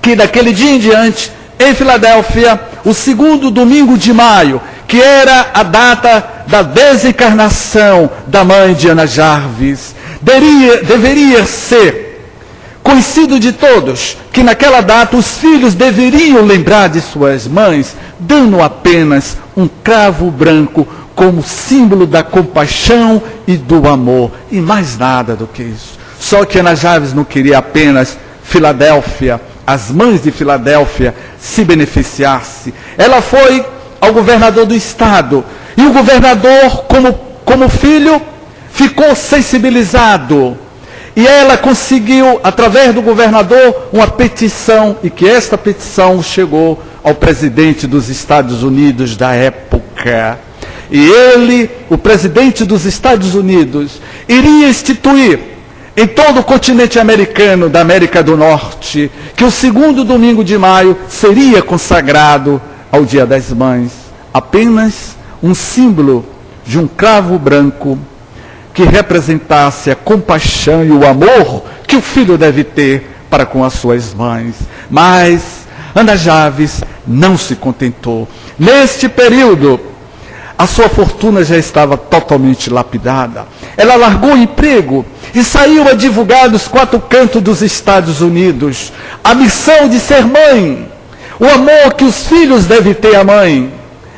que daquele dia em diante, em Filadélfia, o segundo domingo de maio, que era a data da desencarnação da mãe de Ana Jarves, deveria ser conhecido de todos, que naquela data os filhos deveriam lembrar de suas mães, dando apenas um cravo branco como símbolo da compaixão e do amor, e mais nada do que isso. Só que Ana Jarves não queria apenas Filadélfia, as mães de Filadélfia se beneficiasse. Ela foi ao governador do estado, e o governador, como filho, ficou sensibilizado. E ela conseguiu, através do governador, uma petição, e que esta petição chegou ao presidente dos Estados Unidos da época. E ele, o presidente dos Estados Unidos, iria instituir em todo o continente americano, da América do Norte, que o segundo domingo de maio seria consagrado ao Dia das Mães. Apenas um símbolo de um cravo branco que representasse a compaixão e o amor que o filho deve ter para com as suas mães. Mas Ana Jarves não se contentou. Neste período, a sua fortuna já estava totalmente lapidada. Ela largou o emprego e saiu a divulgar nos quatro cantos dos Estados Unidos a missão de ser mãe, o amor que os filhos devem ter à mãe.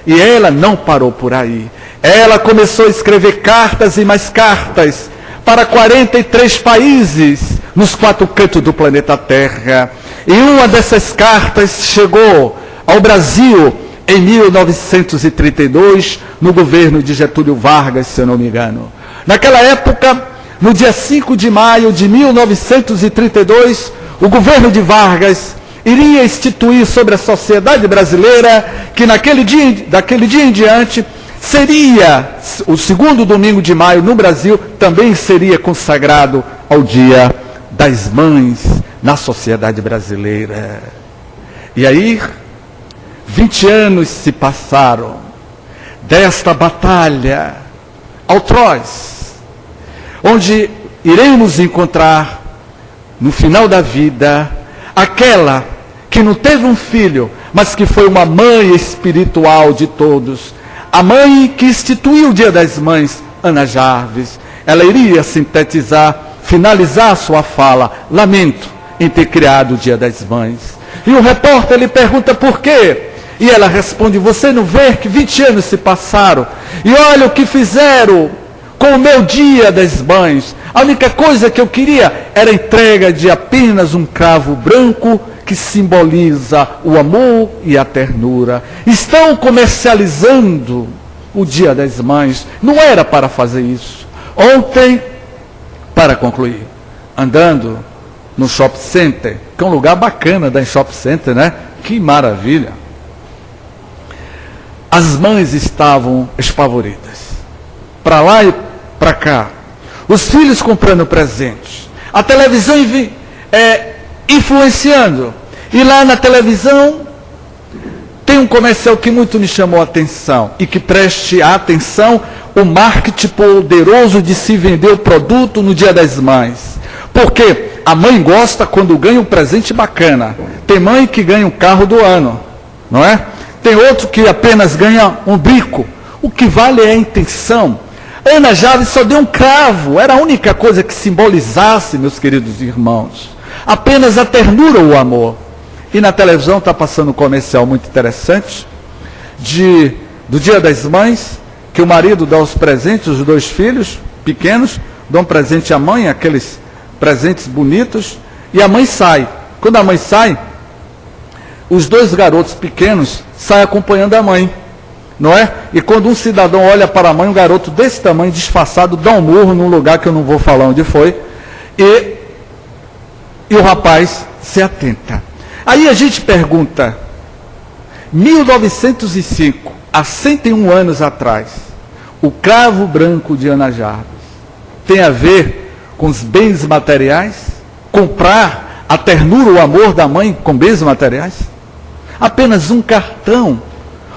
E ela não parou por aí. Ela começou a escrever cartas e mais cartas para 43 países nos quatro cantos do planeta Terra. E uma dessas cartas chegou ao Brasil em 1932, no governo de Getúlio Vargas, se eu não me engano. Naquela época, no dia 5 de maio de 1932, o governo de Vargas iria instituir sobre a sociedade brasileira que daquele dia em diante seria, o segundo domingo de maio no Brasil, também seria consagrado ao Dia das Mães na sociedade brasileira. E aí, 20 anos se passaram desta batalha atroz, onde iremos encontrar no final da vida aquela que não teve um filho, mas que foi uma mãe espiritual de todos, a mãe que instituiu o Dia das Mães, Ana Jarves. Ela iria sintetizar, finalizar sua fala: lamento em ter criado o Dia das Mães. E o repórter lhe pergunta por quê? E ela responde: você não vê que 20 anos se passaram? E olha o que fizeram com o meu Dia das Mães. A única coisa que eu queria era a entrega de apenas um cravo branco que simboliza o amor e a ternura. Estão comercializando o Dia das Mães. Não era para fazer isso. Ontem, para concluir, andando no shopping center, que é um lugar bacana da shopping center, né? Que maravilha. As mães estavam espavoridas, para lá e para cá. Os filhos comprando presentes. A televisão influenciando. E lá na televisão tem um comercial que muito me chamou a atenção. E que preste atenção, o marketing poderoso de se vender o produto no Dia das Mães. Porque a mãe gosta quando ganha um presente bacana. Tem mãe que ganha um carro do ano, não é? Tem outro que apenas ganha um bico. O que vale é a intenção. Ana Javes só deu um cravo, era a única coisa que simbolizasse, meus queridos irmãos, apenas a ternura ou o amor. E na televisão está passando um comercial muito interessante, do Dia das Mães, que o marido dá os presentes, os 2 filhos pequenos, dão um presente à mãe, aqueles presentes bonitos, e a mãe sai. Quando a mãe sai, os 2 garotos pequenos saem acompanhando a mãe. Não é? E quando um cidadão olha para a mãe, um garoto desse tamanho, disfarçado, dá um murro num lugar que eu não vou falar onde foi, e o rapaz se atenta. Aí a gente pergunta, 1905, há 101 anos atrás, o cravo branco de Ana Jarvis tem a ver com os bens materiais? Comprar a ternura, o amor da mãe com bens materiais? Apenas um cartão.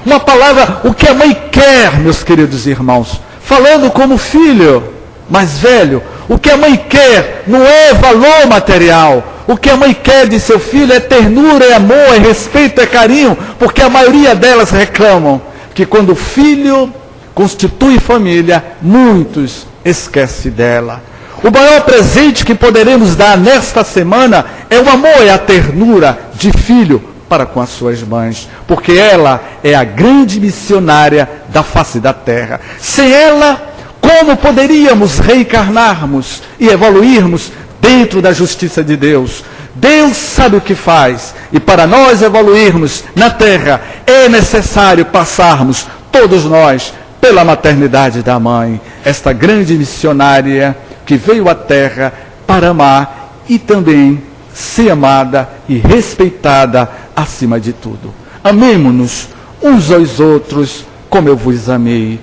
Uma palavra, o que a mãe quer, meus queridos irmãos, falando como filho mais velho, o que a mãe quer não é valor material, o que a mãe quer de seu filho é ternura, é amor, é respeito, é carinho, porque a maioria delas reclamam que quando o filho constitui família, muitos esquecem dela. O maior presente que poderemos dar nesta semana é o amor, é a ternura de filho para com as suas mães, porque ela é a grande missionária da face da terra. Sem ela, como poderíamos reencarnarmos e evoluirmos dentro da justiça de Deus? Deus sabe o que faz, e para nós evoluirmos na terra, é necessário passarmos, todos nós, pela maternidade da mãe, esta grande missionária que veio à terra para amar e também ser amada e respeitada acima de tudo. Amemo-nos uns aos outros como eu vos amei,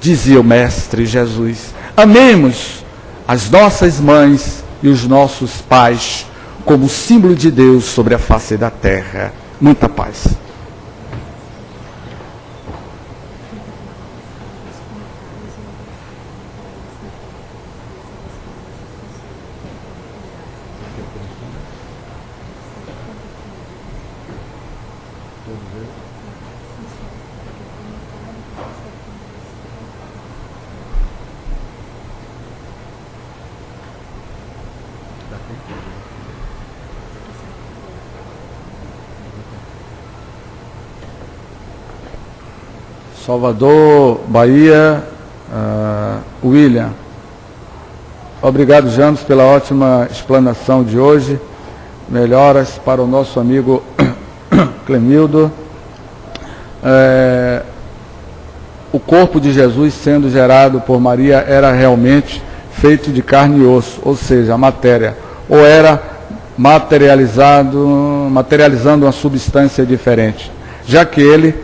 dizia o Mestre Jesus. Amemos as nossas mães e os nossos pais como símbolo de Deus sobre a face da terra. Muita paz. Salvador, Bahia, William. Obrigado, James, pela ótima explanação de hoje. Melhoras para o nosso amigo Clemildo. O corpo de Jesus sendo gerado por Maria era realmente feito de carne e osso, ou seja, a matéria, ou era materializando uma substância diferente, já que ele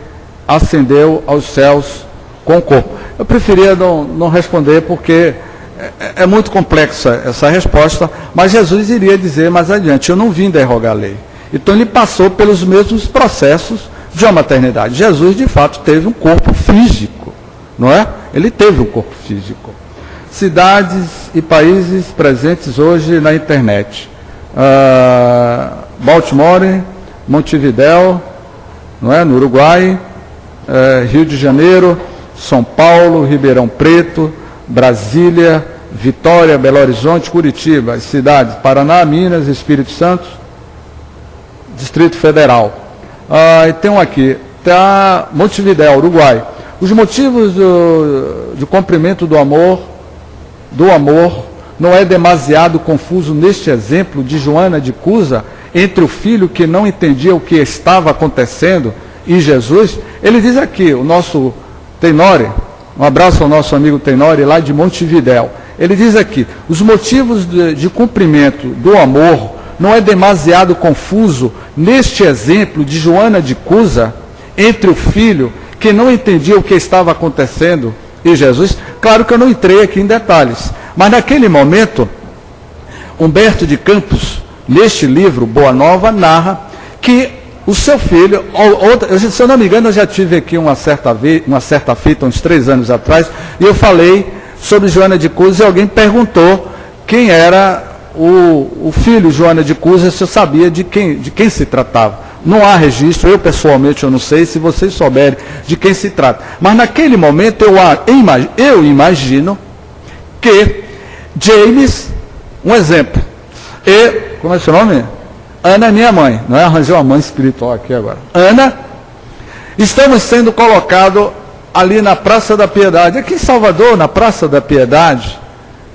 ascendeu aos céus com o corpo. Eu preferia não responder porque é muito complexa essa resposta, mas Jesus iria dizer mais adiante, eu não vim derrogar a lei. Então ele passou pelos mesmos processos de uma maternidade. Jesus, de fato, teve um corpo físico, não é? Ele teve um corpo físico. Cidades e países presentes hoje na internet. Baltimore, Montevidéu, não é? No Uruguai, Rio de Janeiro, São Paulo, Ribeirão Preto, Brasília, Vitória, Belo Horizonte, Curitiba, as cidades Paraná, Minas, Espírito Santo, Distrito Federal. E tem um aqui, está Montevidéu, Uruguai. Os motivos de cumprimento do amor não é demasiado confuso neste exemplo de Joana de Cusa, entre o filho que não entendia o que estava acontecendo e Jesus? Ele diz aqui, o nosso Tenório, um abraço ao nosso amigo Tenório, lá de Montevidéu. Ele diz aqui, os motivos de cumprimento do amor não é demasiado confuso neste exemplo de Joana de Cusa, entre o filho que não entendia o que estava acontecendo e Jesus? Claro que eu não entrei aqui em detalhes, mas naquele momento, Humberto de Campos, neste livro, Boa Nova, narra que o seu filho, se eu não me engano, eu já tive aqui uma certa feita, uns 3 anos atrás, e eu falei sobre Joana de Cusa e alguém perguntou quem era o filho Joana de Cusa, eu sabia de quem se tratava. Não há registro, eu pessoalmente eu não sei, se vocês souberem de quem se trata. Mas naquele momento eu imagino que James, um exemplo, como é seu nome? Ana, minha mãe, não é? Arranjei uma mãe espiritual aqui agora. Ana, estamos sendo colocados ali na Praça da Piedade, aqui em Salvador, na Praça da Piedade,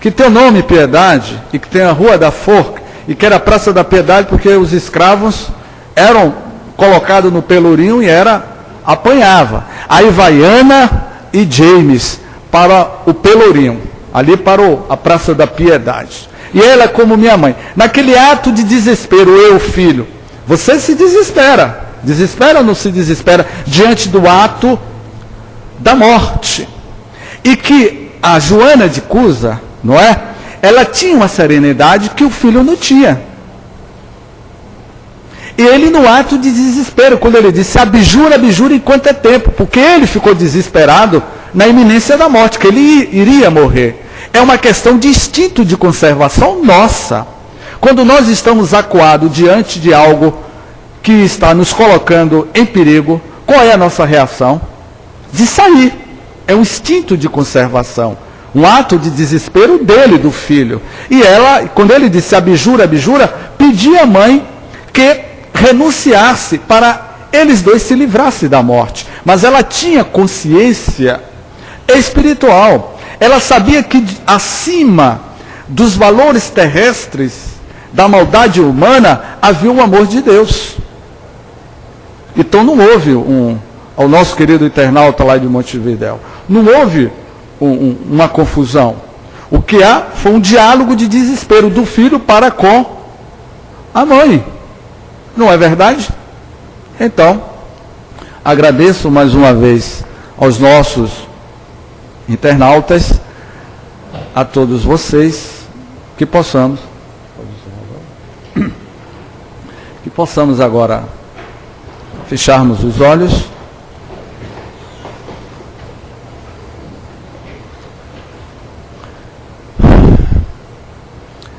que tem o nome Piedade, e que tem a Rua da Forca, e que era a Praça da Piedade porque os escravos eram colocados no pelourinho e apanhava. Aí vai Ana e James para o pelourinho, ali para a Praça da Piedade. E ela como minha mãe. Naquele ato de desespero, eu, filho, você se desespera. Desespera ou não se desespera diante do ato da morte? E que a Joana de Cusa, não é? Ela tinha uma serenidade que o filho não tinha. E ele no ato de desespero, quando ele disse, abjura, abjura enquanto é tempo, porque ele ficou desesperado na iminência da morte, que ele iria morrer. É uma questão de instinto de conservação nossa. Quando nós estamos acuados diante de algo que está nos colocando em perigo, qual é a nossa reação? De sair. É um instinto de conservação. Um ato de desespero dele, do filho. E ela, quando ele disse abjura, abjura, pedia à mãe que renunciasse para eles dois se livrassem da morte. Mas ela tinha consciência espiritual. Ela sabia que acima dos valores terrestres, da maldade humana, havia o amor de Deus. Então não houve ao nosso querido internauta lá de Montevidéu, não houve uma confusão. O que há foi um diálogo de desespero do filho para com a mãe. Não é verdade? Então, agradeço mais uma vez aos nossos internautas, a todos vocês, que possamos agora fecharmos os olhos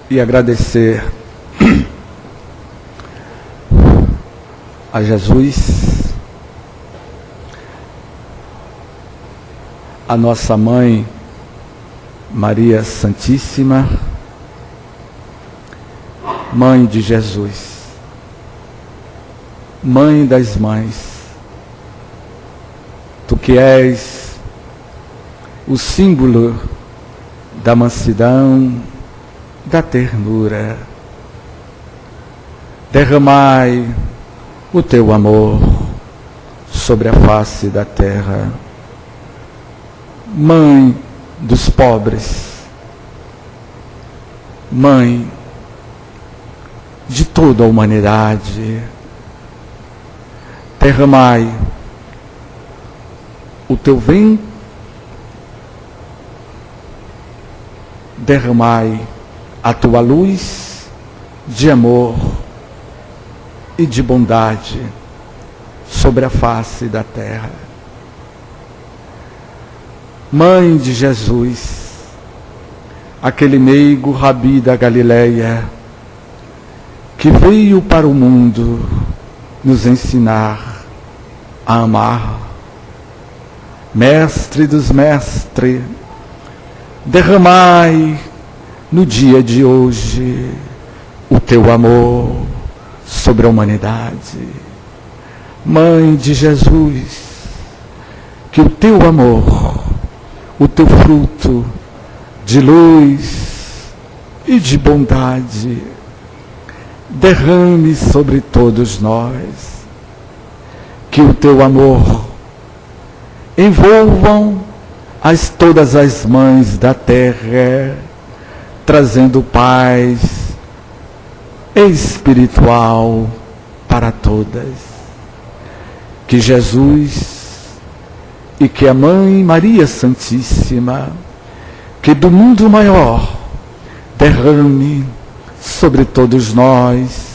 e agradecer a Jesus, a nossa mãe Maria Santíssima, mãe de Jesus, mãe das mães, tu que és o símbolo da mansidão, da ternura, derramai o teu amor sobre a face da terra. Mãe dos pobres, mãe de toda a humanidade, derramai o teu bem, derramai a tua luz de amor e de bondade sobre a face da terra. Mãe de Jesus, aquele meigo rabi da Galileia, que veio para o mundo nos ensinar a amar. Mestre dos mestres, derramai no dia de hoje o teu amor sobre a humanidade. Mãe de Jesus, que o teu amor, o teu fruto de luz e de bondade derrame sobre todos nós. Que o teu amor envolvam todas as mães da terra, trazendo paz espiritual para todas. Que Jesus e que a Mãe Maria Santíssima, que do mundo maior, derrame sobre todos nós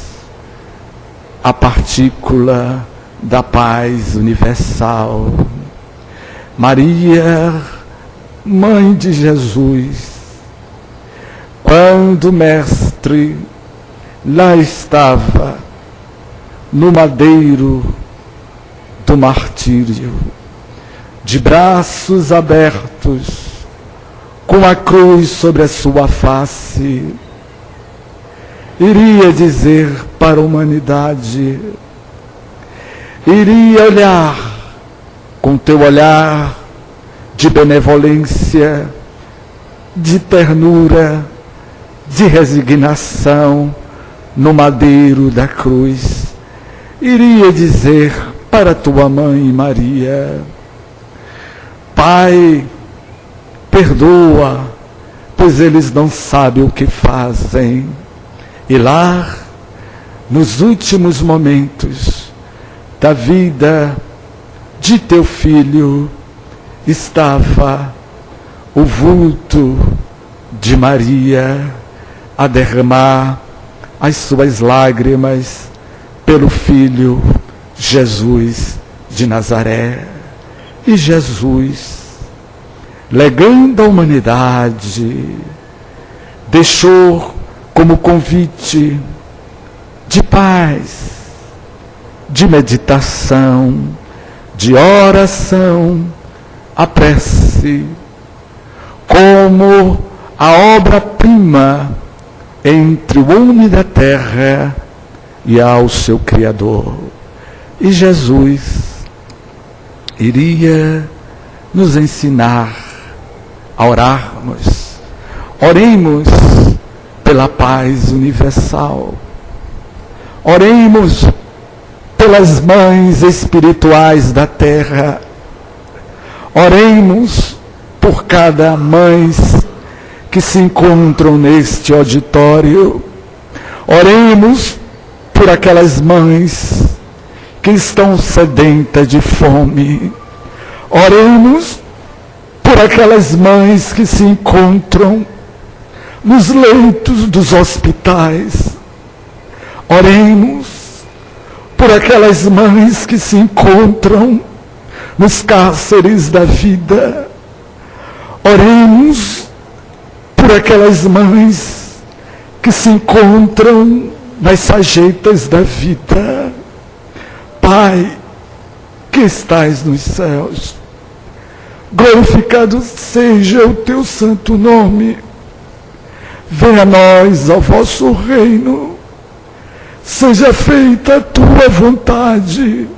a partícula da paz universal. Maria, Mãe de Jesus, quando o Mestre Mestre lá estava, no madeiro do martírio, de braços abertos, com a cruz sobre a sua face. Iria dizer para a humanidade, iria olhar com teu olhar de benevolência, de ternura, de resignação, no madeiro da cruz. Iria dizer para tua mãe Maria, Pai, perdoa, pois eles não sabem o que fazem. E lá, nos últimos momentos da vida de teu filho, estava o vulto de Maria a derramar as suas lágrimas pelo filho Jesus de Nazaré. E Jesus, legando à humanidade, deixou como convite de paz, de meditação, de oração, a prece, como a obra-prima entre o homem da terra e ao seu Criador. E Jesus iria nos ensinar a orarmos. Oremos pela paz universal. Oremos pelas mães espirituais da terra. Oremos por cada mãe que se encontram neste auditório. Oremos por aquelas mães que estão sedentas de fome. Oremos por aquelas mães que se encontram nos leitos dos hospitais. Oremos por aquelas mães que se encontram nos cárceres da vida. Oremos por aquelas mães que se encontram nas sarjetas da vida. Pai, que estás nos céus, glorificado seja o teu santo nome. Venha a nós ao vosso reino. Seja feita a tua vontade,